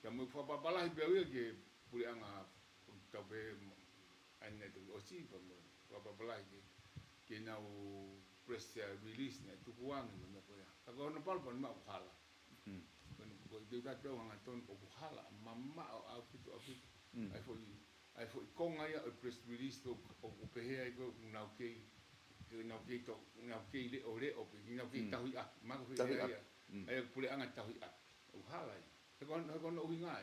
ya mo whapapalahi pe uia ke puri anga tau pe ane tu o si pa mo whapapalahi ke nau press release ne tuku wangi me ko ya ka ko no palpa ma ko hala ko de ka pe wanga ton o ko hala mama au pitu ai foi konga ia o press release to o pehe ai ko nau ke to nau ke le o pe nau ke tahui a ma ko ia ai pule anga tahui a o hala e ko no winga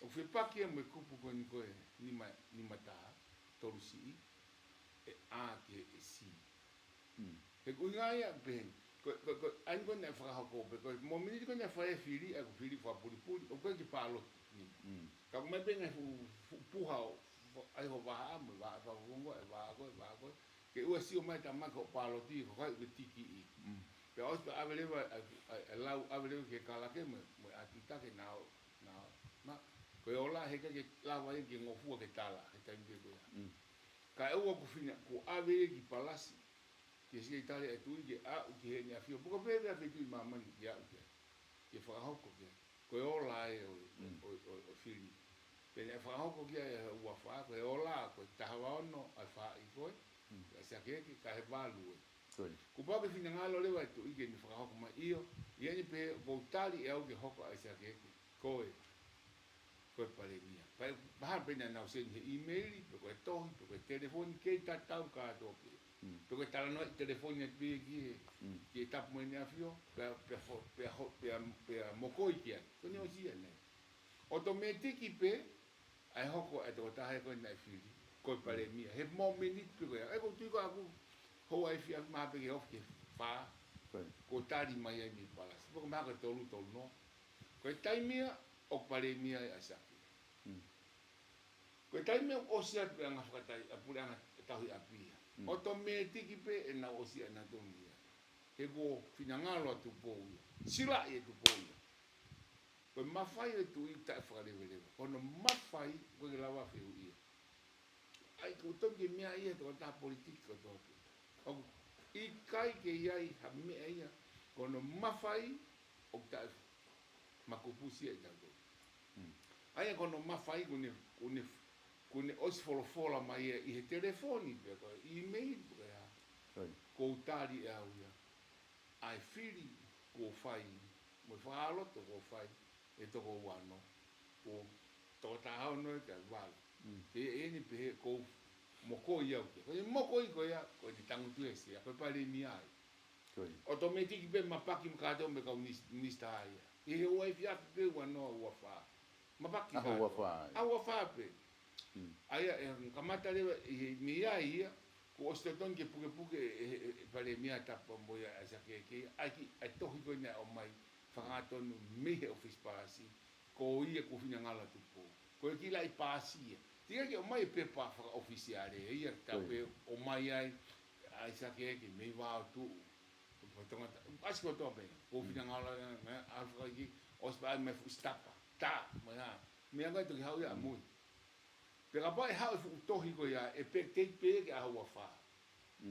o fe pakia me kupu ko ni mata torusi e a ke si e winga ia ben ko ai ko na fa ko pe ko mo mi ko na fa e fili e ko fili fa puli o ko ki palo ka me ben e puha ai ho va mo va vongo e va ko ke o si o mai ta ma ko palo ti ko ka tiki i pe os pa avele lau avele ke kala ke mo atita ke na ma ko ola he ke la va ke ngofu ke tala ke ta nge ko ka e o ko fina ko avele ki palasi ke si Italia e tu ke a ke ni afio ko pe a fe tu mama ni ya ke fa ho ko ke ko ola e o fili pe ne fa ho ko ke o fa ko ola ko ta wa no a fa i ko sa ke ka he valu ko pa ke fina ngalo le wa tu ke ni fa ho ko ma io ye ni pe voltali e o ke ho ko sa ke ko ko pare mia pa pe na na se email ko to ko telefoni ke ta ta ka to porque está no teléfono aquí que está muy nervioso pe mokoikia ko ni osia ne automatic pe ai hoko e to ta ko na fili ko pare mia he mo minute ko e ko tu ko ho ai fi ma pe of ke fa ko tari mai ai mi palas porque ma ko to lu to no ko tai mia o pare mia asa ko tai mia o sia pe nga fa tai apura nga tahi apia automatic pe na osia na tongia e go finangalo tu po sila e tu po ko mafai e tu ita fa le vele ko no mafai ko la va fe u ai ko to ke mia ia to ta politiko to o i kai ke ai ha me ia ko no mafai o ta makupusi e tanto ai ko no mafai ko ne kune os fola mai i he telefoni pe ko email pe ko tari au ia ai fili ko fai mo falo to ko fai e to ko wano ko to ta au no ka wal e ni pe ko mo ko ia ko mo ko ia ko di tangu tu ese ko pa le mi ai automatic pe ma paki mo ka do me ka ni sta ia e o ai fia pe wano wa fa ma paki a wa fa pe aya e kamata le mi ia ko osteton ke puke pale mi ata pombo ya asa ke aki a tohi ko na o mai fagato no me office pasi ko ia ko fina ngala tu ko ki lai pasi tia ke o mai pe pa oficiale ia ta pe o mai ai asa ke me va tu ko tonga as ko to be ko fina ngala na alfa ki ospa me stapa ta me anga to ha ia mu pero vai ha fu tohi ko ya e pe ke a wa fa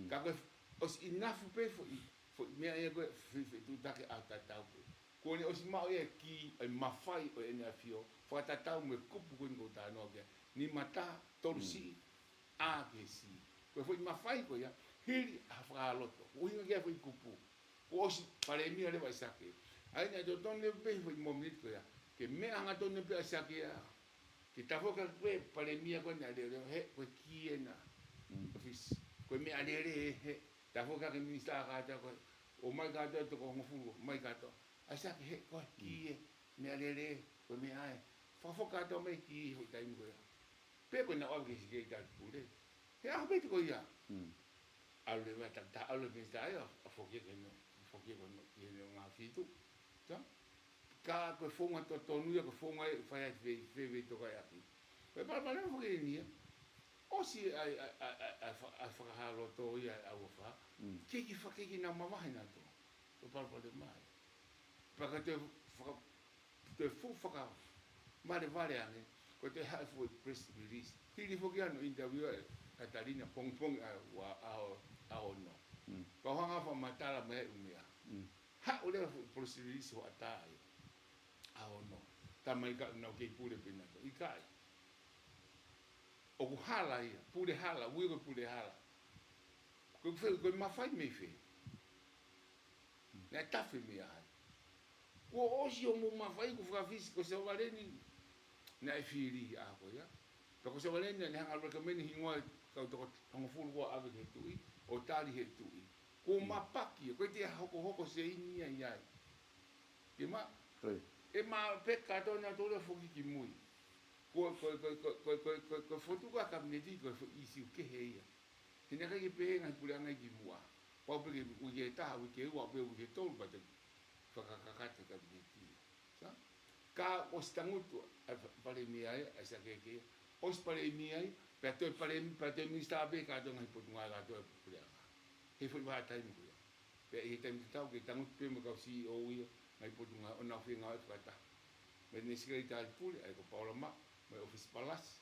ka ko os enough pe fo me ai ko tu ta ke ata ta ko ni os ma ye ki e mafai o ena fio fo ta ta me kupu ko ngo ta no ke ni mata torsi a ke si ko fo mafai ko ya hiri a fa loto o inga ke fo kupu o os pare mi le vai sa ke ai na do ton le pe fo momit ko ya ke me anga ton le pe sa ke ya ki ta foka pe pare mia ko na le he ko kiena office ko me ale he ta foka ke mi sta ka ta ko o mai ka ta to ko fu mai ka to asa ke he ko kie me ale ko me ai foka to me ki ho ta mi ko pe ko na o ke si ke ta pure he a pe ko ya ale va ta ale ke sta ya foka ke no ki no nga fitu ta ka ko fonga to tonu ya ko fonga fa fe to ka ya pe pa no fo ni o si a fa ha lo to ya a wo fa ke ki fa ke na mama na to pa de mai pa ka te fu fa ka ma de vale ane ko te ha fo press release ki fo ki ano interview Katarina pong a no ko hanga fa matala me umia ha ole press release ho atai a no tamai ka no ke pule pina i kai o hala ia pule hala wi ko pule hala ko fe ko ma fai me fe na tafe me ai ko osi o mo ma fai ko fra físico se vale ni na fili a ko ya ko se vale ni hanga recommend hingo ka to ko fu ko ave ke tu o tali he tu ko ma paki ko te hoko se ini ai ke ma e ma peka to na to le fo ki mui ko fotu ka kabineti ko isi ke he ya tina ka ki pe nga pula nga ki mua pa pe u ye ta u ke u pe u ke to ba te fa ka kabineti sa ka o stangutu pare mi ai asa ke os pare mi ai pe to pare mi sta be ka to nga po nga ga to pula he fo ba ta mi pe e tem ta ke tangut pe mo ka si o ia ngai po nga ona fi nga fa ta me ni sikari ta pule ai ko paula ma me office palas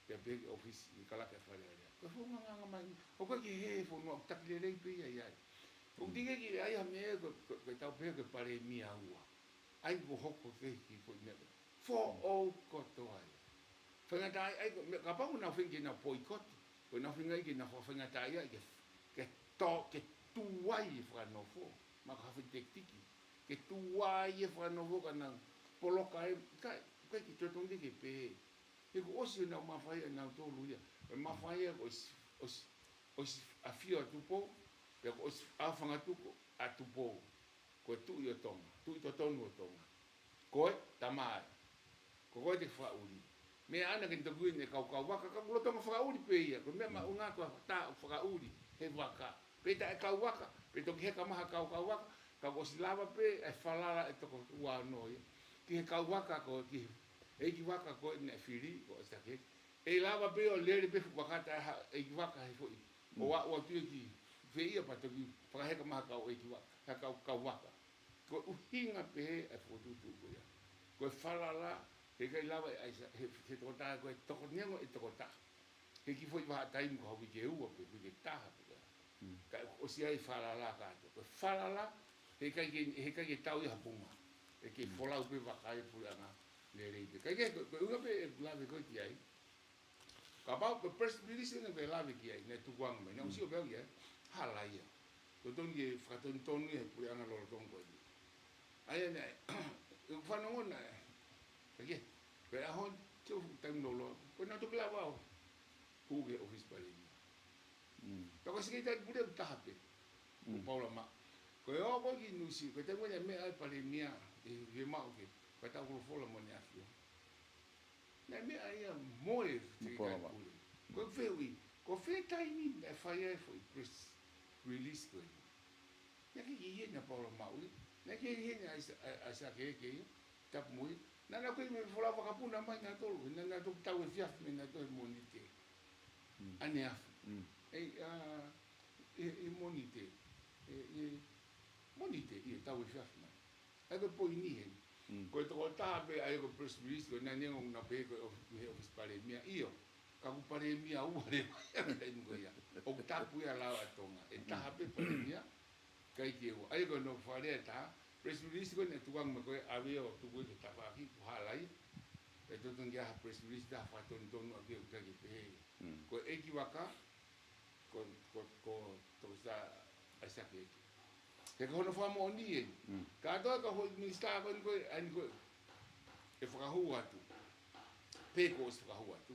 pe big office ni kala ka fa ya ko fo nga mai o ko ki he fo no ta le le pe ya o dinge ki ai a me ko ta pe ke pare mi a ua ai ko hoko ke ki fo ne fo o ko to ai fa nga ta ai ka pa una fin ki na boycott ko na fin ki na fo fa nga ta ya ke to ke tu ai fra no fo ma ka fa tiki ke tu ai fra no fo kana poloka kai ki to tongi ke pe e ko osi na ma fai na to luia ma fai os a fio tu po e os a fanga tu a tu po ko tu yo tonga tu to tonu tonga ko tamai ko te fa uri me ana ke to guine ka waka ka lo tonga fa uri pe ia ko me ma unga ko ta fa uri he waka pe ta ka waka pe to ke ka ma ka waka ka ko silava pe e falala e to ko wa no ki ka waka ko ki e ki waka ko ne fili ko sa ke e lava pe o le pe waka ta e ki waka he fo o wa tu ki fe ia pa to ki fa he ka ma ka o e ki waka ka waka ko uhinga pe e fo tu ko ya ko falala e ka lava e se to ta ko to ko nengo e to ko ta ke ki fo wa ta im ko ki u pe ki ta ka o si ai falala ka ko falala he ka ki tau ia punga e ke fola upe wakai pulanga le reite kai ke ko unga pe lave ko ki ai ka ba ko press release ne be lave ki ai ne tu kwang me no si o be ya hala ia to ton ye fraton ton ye pulanga lo ton ko ai ne u fa no na ke pe a hon tu tam no lo ko na to kla wa ku ge office pa ni to ko si ke bude ta hape paula ma ko yo ko ki nusi ko te mo me ai pa mia e ma o ke pa ta ko fola mo ni afio na me ai mo e ko fewi ko fe taimi e fa ye fo press release ko ya ki ye na pa ma o na ki ye na asa ke ta mo na na ko me fola fa ka puna ma na to na to ta we fiaf me na to monite ane af e monite monite i ta we fiaf na ai ko po ni he ko to ta be ai ko press release ko na nengo na be ko office pare mia io ka ku pare mia u re ko ya o ta pu ya la tonga e ta be pare mia kai ke o ai ko no fare ta press release ko ne tu ang ko ave o tu ko ta ba ki halai e to tungia press release da fa ton ton o ke ka ke pe ko e ki waka ko to sa asa ke ke ko no fa mo ni ka to ka ho ni sta ko an ko e fa hu atu pe ko se fa hu atu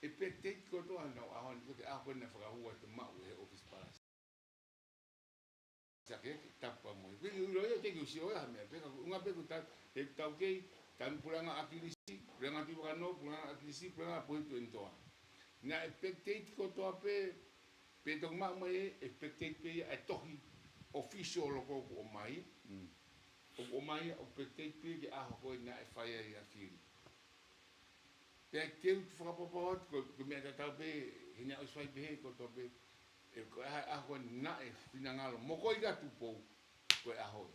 e pe te ko to ana a hon ko te a ko na fa hu atu ma we office palas sa ke ta pa mo ke lo yo te ku si o ha me pe ka unga pe ku ta e ta ke tan pulanga akilisi pulanga ti ka no pulanga akilisi pulanga po tu ento na e pe te ko to pe to ma mo e pe te pe e tohi official loko o mai o mai o pete que a ko na fa ya fili pe que fa po ko me ta be ina o sai be ko to be e ko a ko na e fina ngalo mo ko ga tu po ko a ho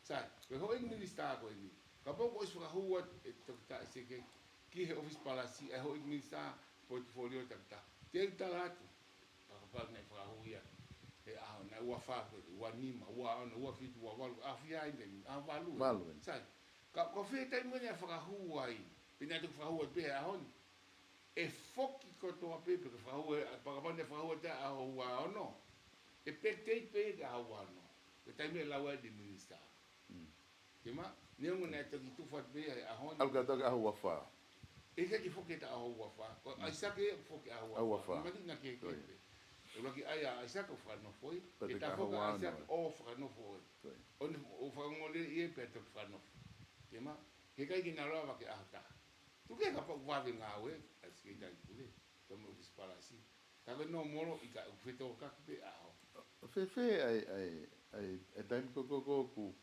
sai ko ho ni sta ko ni ka po ko fa ho e to ta se ke ki he office palasi e ho minista portfolio ta te talatu pa ne fa huia e a na ua fa ua nima ua ona ua fitu ua walu a fia inde a walu sai ka ko fe tai mo ne fa huai pina tu fa huai pe a hon e foki ko to a pe pe fa huai pa ne fa huai ta a ua ono e pe te pe a ua no e tai me la ua di minista kema ne mo ne to ki tu fa pe a hon al ka ta ua fa e ke foki ta a ua fa ko ai sa ke foki a ua fa ma na ke e waki ai a isa ko fa no foi e ta fo ka isa o fa no foi on o fa ngole e pe to fa no tema ke kai ki na roa ke ata tu ke ka pa wa de nga we as ke dai pule to mo bis para si ta no moro i ka feto ka pe a fe ai dai ko ku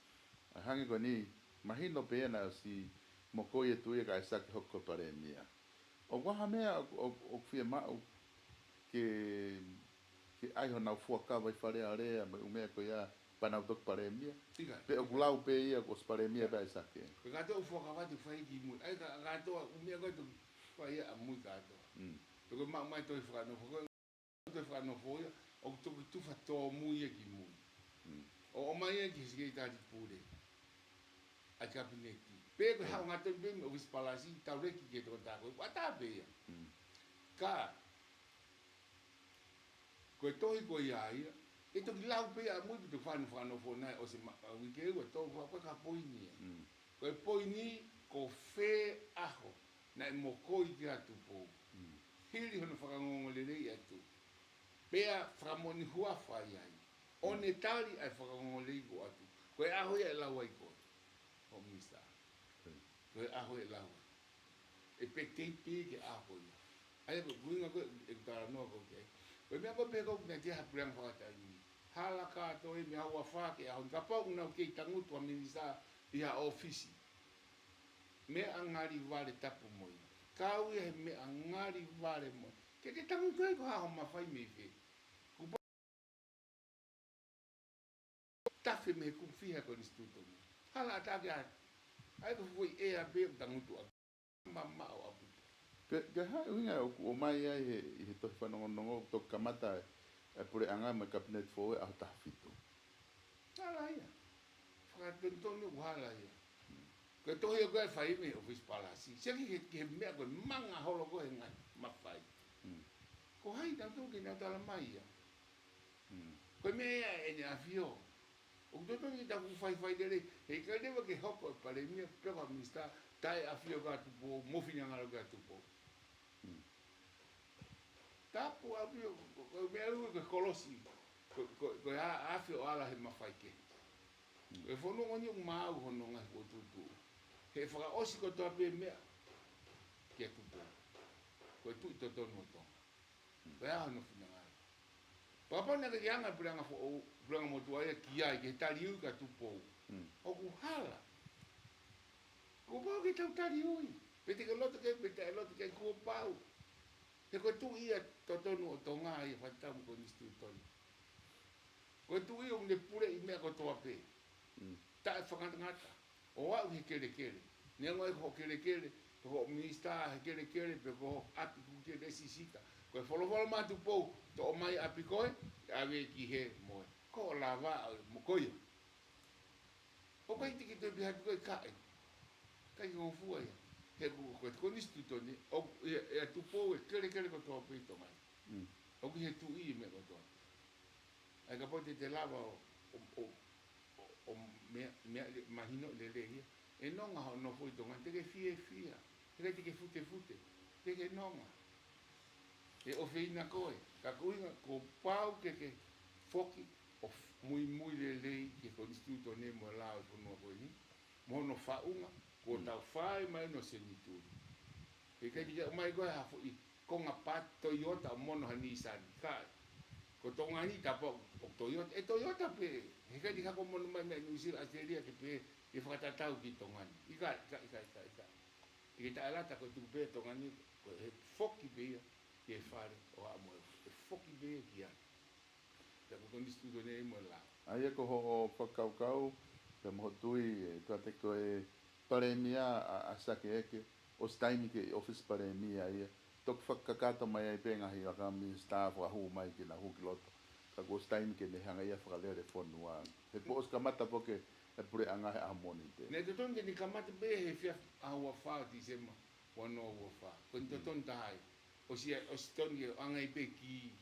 hangi ko ni mahino pe na si mo ko ye tu e ka isa ke hokko pare mia o wa me o fie ma que ai ho na fo ka vai fare are o me ko ya pana dok pare mia pe o glau pe ia ko pare mia ba sa ke pe ga to fo ka va tu fai ki mu ai ga to o me ko tu fa ia mu ka to pe ko ma to fa no fo to fa no fo o tu fa to mu ia ki mu o mai e ki se ta di pure a kabineti pe ko ha nga to be o vis palasi ta re ki ke to ta ko ta be ka ko toi ko ia e to lau pe a muito to fan no fo na o se we ke o to ko ka poini ko poini ko fe aho na mo ko i ga tu po hili hono fa ngo le le tu pe a framoni hua fa ia on etali ai fa ngo le go atu ko aho ia la wai ko o misa ko aho ia la e pe te ke aho ia ai ko guinga ko e ta no ko ke o me ko pe ko me te ha prang fa ta ni hala ka to e me hawa fa ke a ka pa una ke tangu to minisa ia ofisi me angari vale tapu moi ka u e me angari vale mo ke tangu ko ha ma fai me fe ku ta fe me ku fiha ko instituto hala ta ga ai ko foi e a be tangu to mama o ke ha winga o mai ai he to fa no to kamata e pure anga me cabinet fo a ta fito ala ia fa to no wala ia ko to ia ko fai me office palasi se ke me ko manga holo ko nga ma fai ko hai ta to ke na ta la mai ia ko me e ni afio o to to ni ta ku fai dele e ka de ke hoko pale mi pe ko mista tai afio ga tu po mo fina ngalo ga tu po tapu afio ko me alu ko kolosi ko a afio ala he ma fai ke e fo no ngoni ma u hono nga ko tu he fa o si ko to pe me ke tu po ko tu to no to ba no fina ngalo papa na ke anga branga fo branga mo tu ai ki ai ke taliu ka tu po o ku hala ko ba ke tau taliu pete ke loto ke ko pau te ko tu ia totonu o tonga i fatam ko instituto ko tu ia un de pure i me ko to ape ta fa ngata o wa ke kele ne ngoi ko kele ko minista kele pe ko api ku te desisita ko folo ma tu po to mai api ko ave ki he mo ko lava mo ko ia o ko ti ki te bi ha ko ka ko fu ia he ko instituto ni o e tu po e kele ko to pe to mai o ki he tu i me ko to ai ka po te lava o me mahino le e non ha no foi to ngai te ke fia te ke fute te ke non e o feina koe ka kuinga ko pau ke foki o muy le ke ko instituto ne mo la ko no ko ni mo no fa unga ko ta fai mai no se ni tu e ke dia mai ko ha fo ko nga pat Toyota mo no Nissan ka ko to ngani ta po Toyota pe e ke dia ko mo mai ni sir aseria ke pe e fa ta tau ki to ngani ika e ta ala ta ko tu pe to ngani ko e foki pe e fare o amo e foki be kia ta ko ni studio ne mo la ai ko ho kau te mo tui to te ko e pare mia a sa ke o staimi ke office pare mi ai tok whakakata mai ai penga hi aka mi staff wa hu mai ki na hu ki loto ka go staimi ke ne hanga ia whakalere whonua he po os kamata po ke e pure anga he amoni te ne te ton ke ni kamata be he fia a ua wha ti sema wano ua wha ko ni te ton tahai o si ton ke anga i pe ki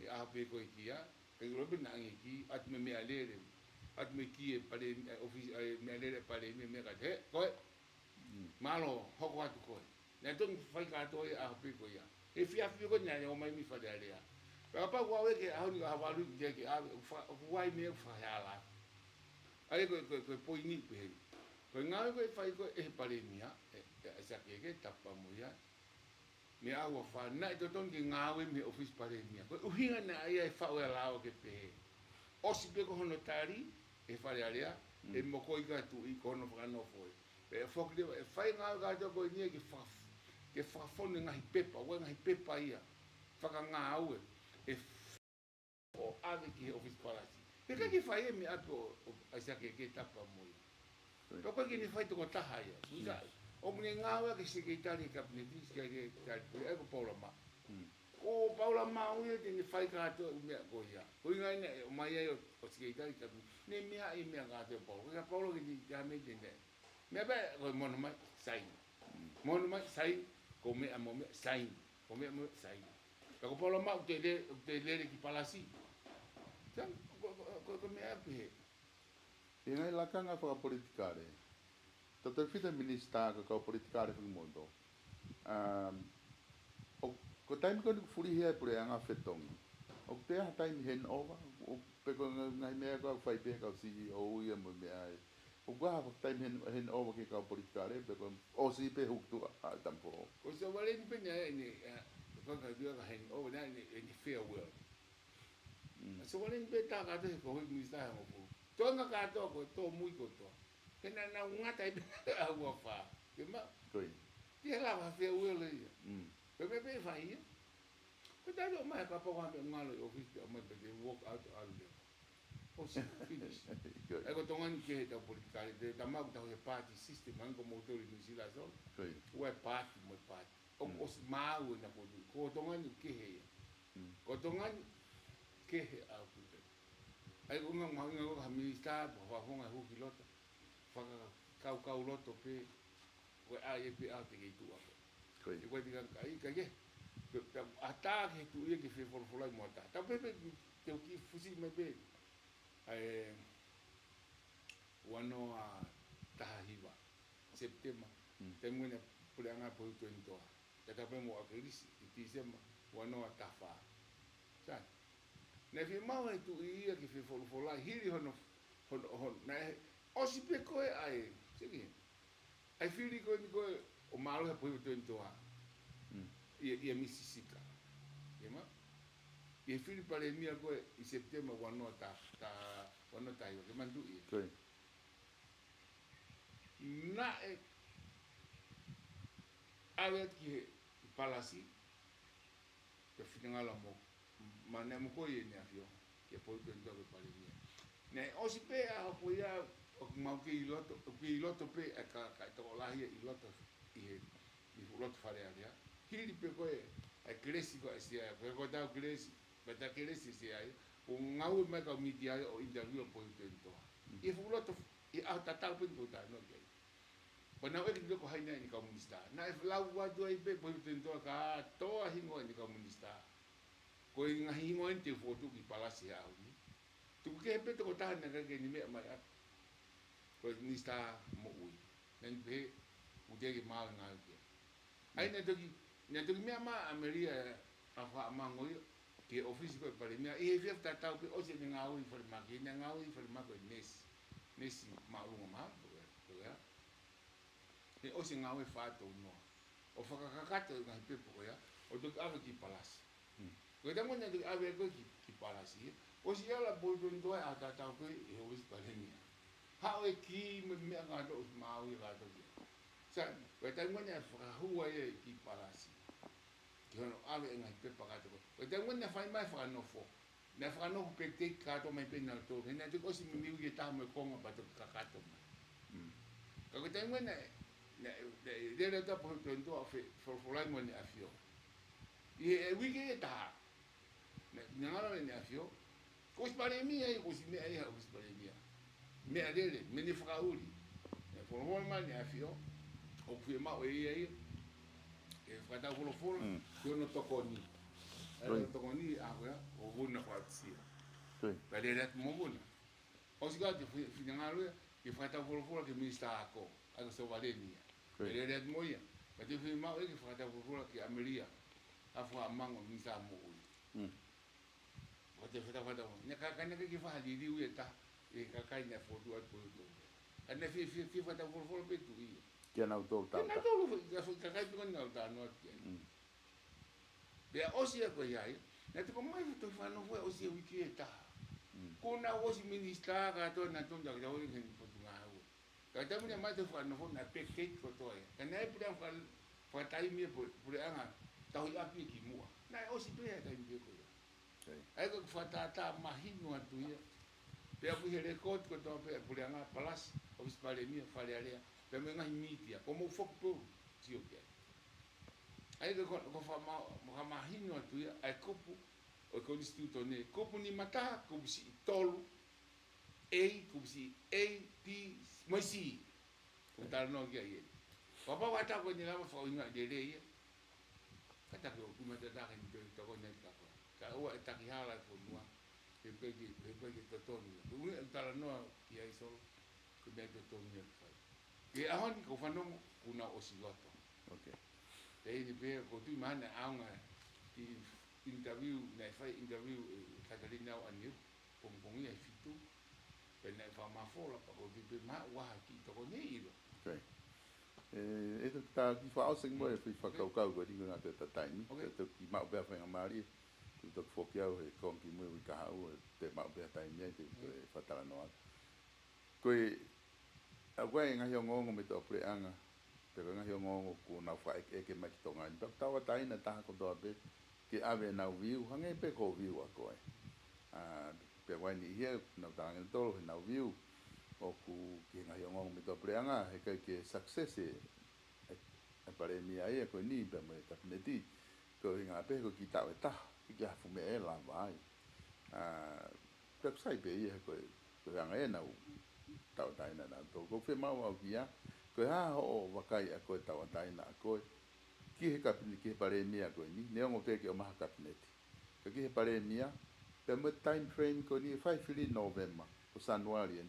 e a pe ko i ki a ke robe na anga i ki at me mea lere at me ki e pare office mea lere pare me ka te koe malo hoko atu koe ne ton fai ka to e a pe ko ia e fia fia ko nya o mai mi fa de area pa pa wa we ke a ni a valu ke a wai me fa hala ai ko po ni pe ko nga ko fai ko e pare mia e sa ke tapa mo ya me a wa fa na to ton ki nga we me office pare mia ko uhinga na ai e fa we la o ke pe o si pe ko no tari e fa area e mo ko i ka tu i ko no fa no foi pe fo ke e fai nga ga to ko ni ke fa fo ni nga hi pepa we nga hi pepa ia fa ka nga au e o ave ki office parasi pe ka ki fai me a ko a sa ke tapa mo pe ko ki ni fai to ko ta ha ia usa o mne nga wa ke se ke tari ka ne dis ke e ko paula ma o paula ma o ye ni fai ka to me ko ia o nga ne o mai ai o se ke tari ka ne me a me ga te paula ki ni ja me de me ba ko mo no mai sai mo no mai sai ko me a mo me sai ko me mo sai ko paula ma te le ki palasi Então, como é que e ngai la kanga fa politikare tato fita minista ka politikare fu modo o ko time ko furi hia pure anga fetong o te ha time hen over o pe ko ngai me ko fai pe ka si o ia mo me ai o gua ha time hen over ke ka politikare pe ko o si pe hu tu a tampo o se vale ni pe ni ko ka dia ka hen over na ni farewell se vale ni pe ta ka te ko minista mo fu to nga ka to ko to muy ko to ke na nga tai a wa fa ke ma koi ti la va farewell ia pe fai ko ta do mai ka po ka nga lo office mo pe walk out all day o se finish e ko to ngan ke ta politikare de ta ma ta he party system an ko mo to ni sila so koi o party mo party o ma o na ko to ngan ke he ko to ngan ke he a ku ai ko nga ko ha minista fa fonga hu kilota fa ka loto pe ko ai pe a te ke tu a koi e ko diga ai ka ke ata ke tu ye ke fe for mo ta pe te ki fusi me be ai wano a tahiwa september temu ne pulang apa itu into tetapi mo akrisi itu sema wano a tafa sa ne fi mau itu ia ki fi fola hiri hono na osipe ko ai sigi ai fili ko o malo ha itu into a ia misisika ema ia fili pale mia ko i september wano ta wano ta yo ke mandu ia koi na awet ki palasi ke finanga mo mana mo ko ye ne afio ke po to ndo ke pale ni ne o si pe a po ya o ma ke iloto pe ka to la hi iloto i iloto fare alia hili pe ko e kresi ko sia ko ta kresi beta kresi sia o ngau me ka media o interview po to ndo i fuloto i a tatal pe to ta no ke Pernah we kita ko haina ni komunista. Na if lau wa do ai be po tento ka to hingo ni komunista. Ko nga hingo ente foto ki palasi au ni. Tu ke pe to ta na ke ni me mai. Ko ni sta mo ui. Nen be u de ki ma nga ke. Ai na to ki me ma ameria a fa ma ngoi ke office ko pare me e fe ta ta ko o se nga ui for ma ki nga ui for ma ko nes ma lu ma ko ya. E o se ngawe fato no o fakakakata nga pepo ya o do ave ki palas ko da mo na do ave ko ki palasi o si ala bo do ndo a ta ta ko e o si palenia ha o ki me nga do ma o ga do sa ko da mo na fa huwa e ki palasi ki no ave nga pepo ga do ko da mo na fa mai fa no fo na fa no pe te ka to mai pe na to na do ko si mi mi ge ta mo ko ma ba to kakato ko da mo na le ta po to ndo afe for lai mo ni afio e wiki e ta na ngala ni afio ko spare mia e ko si me ai ko spare mia me adele me ni fra uli e for mo ma ni afio o ku ma o e e fra ta ko fo ko no to ko ni e to ko ni a o bona kwa tsia pa le rat mo bona o si ga ti fi ngalo e fra ta ko fo ke mi sta ko a so valenia le rat mo ya pa ti fi ma e ke fra ta ko fo ke ameria a fo mango mi sa mo o te fata ne ka kana ke fa di u eta e ka ka ina fo du at ko to ana fi fata fo pe tu i que na auto ta na to ka ka ko na ta no be o si ko ya na te ko mai to fa no fo o si wiki eta ko na o si ministra ka to na to ja ja o ni po tu nga o ka ta mi ma te fa no fo na pe ke ko to e ka na e pura fa tai mi po anga ta ho ya pi ki mo na o si pe ta mi ko ai ko fatata mahino atu ia pe apu he record ko to pe pulianga palas office pale mi fale area pe me ngai media como foco tio ke ai ko fa mahino atu ia ai kopu o ko instituto ne kopu ni mata ko si tolu e ko si t mo si ko tal no ke ai papa wata ko ni la fa inga de ia kata ko kuma ta ta ni to ko ne ta ka o e taki hala ko mua e pegi to tonu u tala no ki ai so ko me to tonu e a honi ko fano una o siloto okay e ni be ko tu mana anga ki interview na fai interview Catalina aniu pong ia fitu pe na fa ma fola pa ko be ma wa ki to ko ni ilo okay e to ta ki fa o sing mo e fa ka ka ko di na te ta tai to ki ma be fa ngari to fokiau e kon ki mo ka hau te ma be tai mi te fa tala no ko a ko nga yo ngo me to pre anga te nga yo ngo ko na fa e ke ma ki to nga pa ta wa tai na ta ko do be ke ave na viu hange pe ko viu a ko a pe wa ni hier na ta nga to na viu o ku ke nga yo ngo me to pre anga e ke success e pare mi ai ko ni pe me ta neti ko nga pe ko ki ta ta ya fu me la vai pe sai be ye ko nga e na tau tai na to ko fe ma wa kia ko ha o wa kai ko tau tai na ko ki he kapini ki pare mi ko ni ne ngo pe ki o ma kapineti ko ki he pare mi pe mo time frame ko ni 5 fili november o january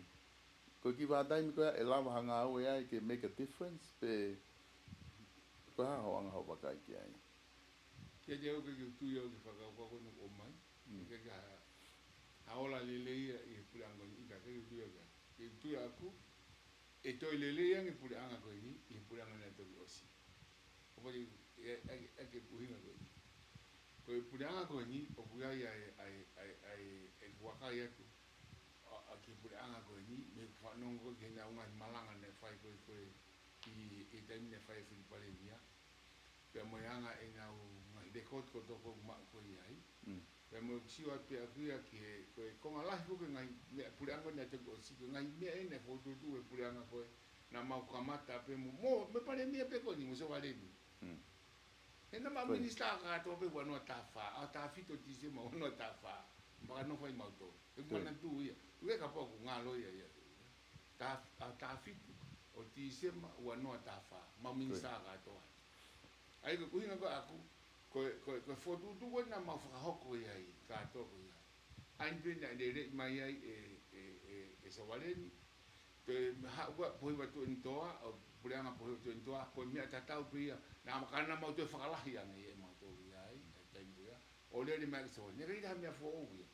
ko ki va dai mi ko e la wa nga o ya ke make a difference pe ko ha o nga wa kai ki ai ke je o ke tu yo ke fa ko no o mai ke ga aola le i pulango i ka ke tu yo ke tu ya ku e to le yang i pulanga ko ni i pulanga na to osi o podi e ke puhinga ko ni ko i pulanga ko ni o puya ya ai waka ya ku a ke pulanga ko ni me fa no ko ke na unga malanga ne fai ko i dai ne fai fi pale dia pe mo yanga e na de kot ko to ko ma ko ai pe mo siwa pe akuia ke ko ngala ko ngai me pulanga na te ko si ngai me ne fo tu e pulanga ko na ma ko mata pe mo me pare mi pe ko ni mo so vale ni e na ma ministra ka to pe no ta fa a ta fito ti se mo no ta fa ma no fai ma to e mo na tu ia tu e ka po ko ngalo ia ta fito o ti se ma no ta fa ma ministra ka to ai ko hinga ko aku ko foto tu ko na ma fa hoko ai ka to ko ia ai pe na de mai ai e so vale ni pe ha wa po wa tu ntoa o puleanga po tu ntoa ko mi ata tau pia na ma kana ma tu fa la ia ni ma to ia ai ta ia o le ni ma so ni ri da mi fo o ia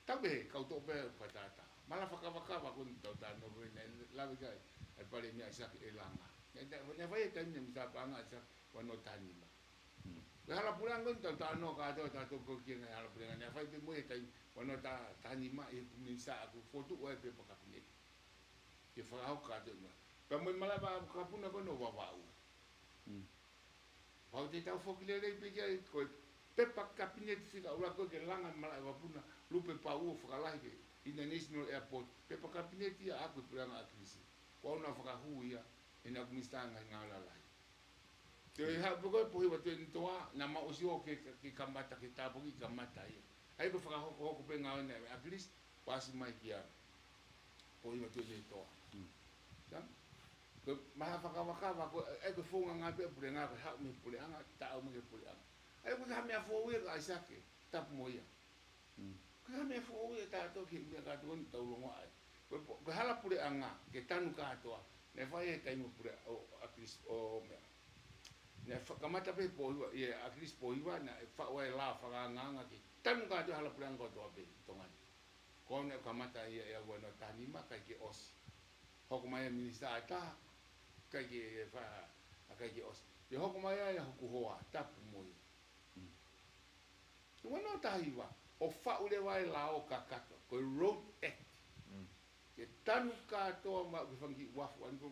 ta be ka to pe patata mala fa ka ko to ta no ne la ga ai pare mi sa e langa ne vai ta ni mi sa pa nga sa wa no tani ma hala pulang kan ta no ka to ko ki nga hala pulang na fai pe mo ta wa no ta tani ma e mi sa aku foto wa pe pa ka ni ke fa au ka to ma pa mo mala ba ka puna ko no wa wa u pa te ta fo ki le pe ko pe pa ka pinet fika ula ko ke langa mala wa puna lupe pa u fa la ke international airport pe pa ka pinet ia aku pulang a krisi ko na fa ka hu ia ina kumistanga ngala lai te ha poko po hiwa te toa na ma osi o ke kamata ke tapo ki kamata ia ai ko faka ho ko pe ngala ne at least pasi mai kia po hiwa te toa ya ko ma faka waka ko e ko fonga nga pe pure nga ko ha me pure anga ta o me pure anga ai ko ha me fo we ka isake tap mo ia ko ha me fo we ta to ki me ka to to lo ai ko hala pure anga ke tanu ka toa ne vai e mo pure o akris o me ne kamata pe po ye akris po iwa na fa wa la fa nga ki tanu ka to hala pure anga to pe tonga ko ne kamata ye ya bueno tani ma ka ki os hoko mai minista ta ka ki fa ka ki os ye hoko mai ya hoko hoa tap mo bueno ta iwa o fa ule vai la o kakato ko road act ke tanu ka to ma ku fangi wa wan ko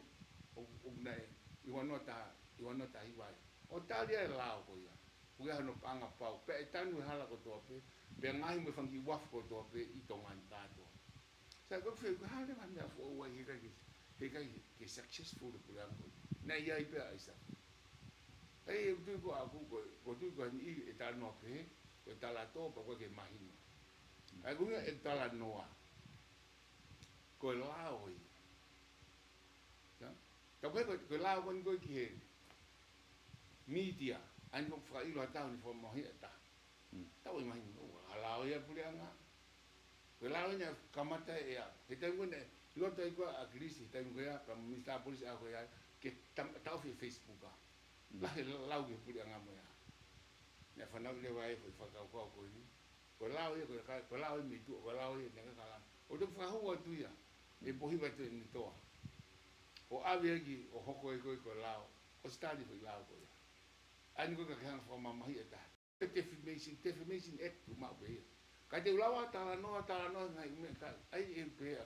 o nai I wanota iwa o talia la ko ya ku ya no panga pau pe tanu hala ko to pe ngai me fangi wa ko to pe I to man ta to sa ko fe ku hala ma me fo wa hi ka ke successful ku ya ko na ya I pe aisa ai tu ko aku ko tu ko ni e ta no pe ko ta la to ko ke mahino ai ku e ta la noa ko la oi ya ta ko la ko ko ki media an ko fra ilo ta ni fo mo hi ta ta oi mahino ala oi ya pulianga ko la oi kamata ya ke ta ko ne lo ta ko a krisi ta ko ya ka minista polisi a ko ya ke ta fi Facebook la ke pulianga mo ya ne fa na le vai ko fa ka ko ni ko la oi mi tu ko la oi ne ka la o do fa ho tu ya e pohi va te ni toa o ave ki o hoko e ko lao o stadi ko lao ko ani ko ka kan fo mama hi eta defamation act ma be ka te lawa ta no ngai me ka ai e pe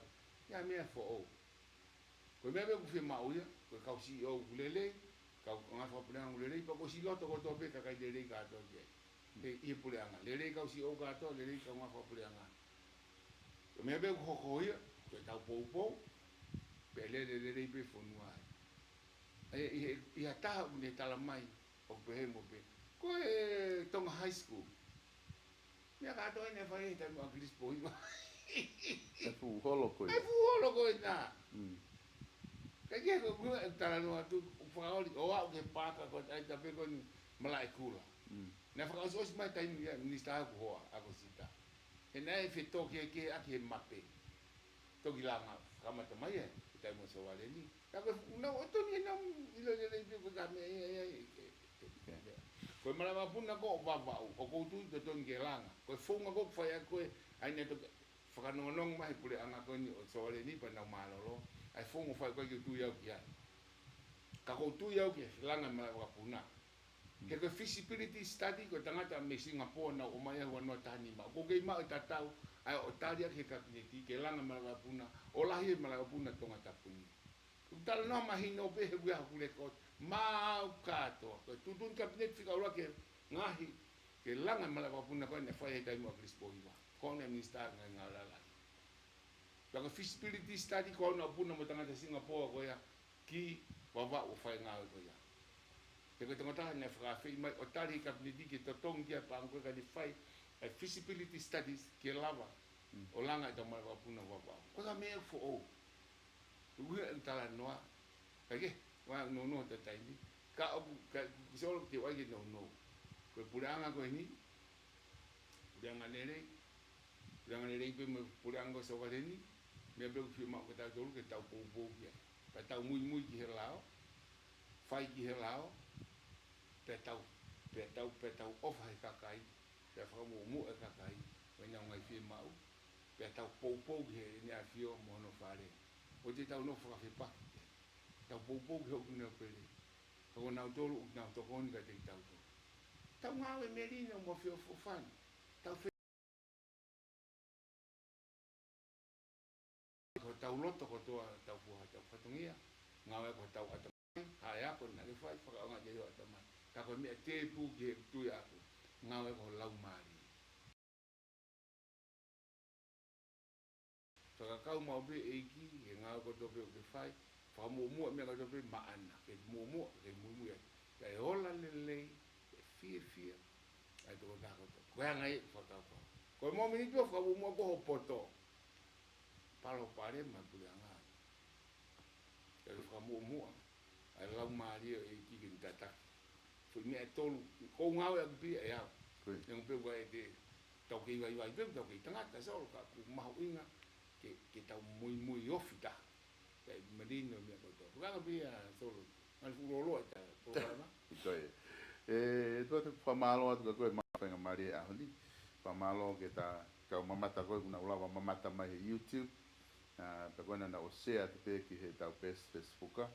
ya me fo o ko me be ku fi ma o ya ko ka si o gulele ka nga fo pena gulele pa ko si lo to ko to be ka ka de ka to ke te I pule anga lele ka si o ka to lele ka nga fo pule anga ko me be ko ko ya ko ta po pe le pe fonua ai ta ne tala mai o pe mo pe ko e tong high school ya ka to ne fa ta mo agris po iwa e fu holo ko na ka ke ko tala no tu fa o ke pa ka ko ta pe ko malai kula na fa so mai ta ni minista ko ako sita e na e fe to ke aki mape to gilanga kama tamai e tai mo so wale ni ka ko no to ni na ilo le pe ko ka me ko mala ma puna ko va o ko tu to ngilanga ko funga ko fa ya ko ai ne to fa no no mai pule anga ko ni so wale ni pa na malo ai funga fa ko tu ya ki ka ko tu ya ki langa ma ka puna ke ko feasibility study ko tangata me Singapore na o mai wa no tani ma ko ke ma ta tau ai o talia ke ka ni ke langa mala puna o lahi mala puna tonga tapuni tal no mahino pe he bua ku le ko ma ka to tu cabinet fika ora ke ngahi ke langa mala puna ko ne fa he dai mo crispo iwa ko ne minister ngala la la feasibility study ko na puna mo tanga Singapore ko ya ki wa o fa ngala ko ya ke ko tonga ne fra fe mai o tali cabinet ke to tong dia pa ko ka di fai feasibility studies ke lava o langa ta mai puna wa ko sa me fo o u entala noa ka ke wa no ta tai ni ka so te wa ke no ko puranga ko ni puranga nere pe me puranga so ka ni me be ku ma ko ta do ke ta po ya ka ta muy ki helao fai ki helao pe tau ofa ka kai pe fa mo e ka kai wena ngai fi mau pe tau po ke ni a fio mo no fare o te tau no fa fe pa tau po ke o ne pe ko na to ko ni ka te tau ngau e merino mo fio fo fan tau fe ko tau loto ko to tau fa tungia ngau e ko tau ata ya ko na le fa nga je ata ma ka ko me te pu ke tu ya ngau e ko lau mari Whakakau mau be eiki, e ngā ko tope o ke whai, whamua mea kau tope maana, ke mua, ke mumu e. Kai hola lelei, ke fia. Ai toko tako to. Koe ngai whakakau. Koe mo mini tua whamua koho poto. Palo pare ma pule anga. Kai whamua. Ai lau maria e kiki ni tataki. Fui mea e tolu. Kou ngau e akupia e au. Yang pe wa e te tau ke iwa pe tau ke tangata sa o ka ku mahu inga ke tau mui ofita. Kai marino mea koto. Kanga pia solo. An furolo ta programa. Koe. Tua te whamalo atu ka koe mawhenga mari e ahoni. Whamalo ke ta kau mamata koe kuna ulawa mamata mai he YouTube. Pe koe nana o share te pe ki he tau Facebooka.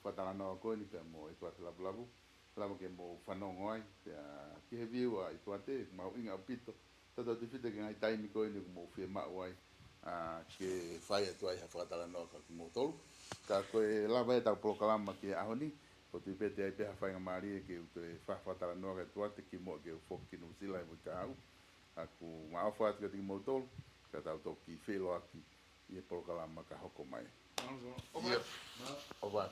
Whatara noa koe ni pe mo e tua te labu. Lama ke mo whanongo ai. Ki he view a i tua te mau inga pito. Tata te whita ke ngai taimi koe ni mo whia mau ai. Ke whai atu ai ha whatara noa ka ki mo tolu. Ka koe lava e tau polokalama ki ahoni. Ko tu pete ai peha whainga maari e ke u te whawhatara noa ke tua te ki mo ke u whoki no sila e wika au. Aku maofa atu ka tiki mo tolu. Ka tau toki whelo aki i e polokalama ka hoko mai. Oba. Oba.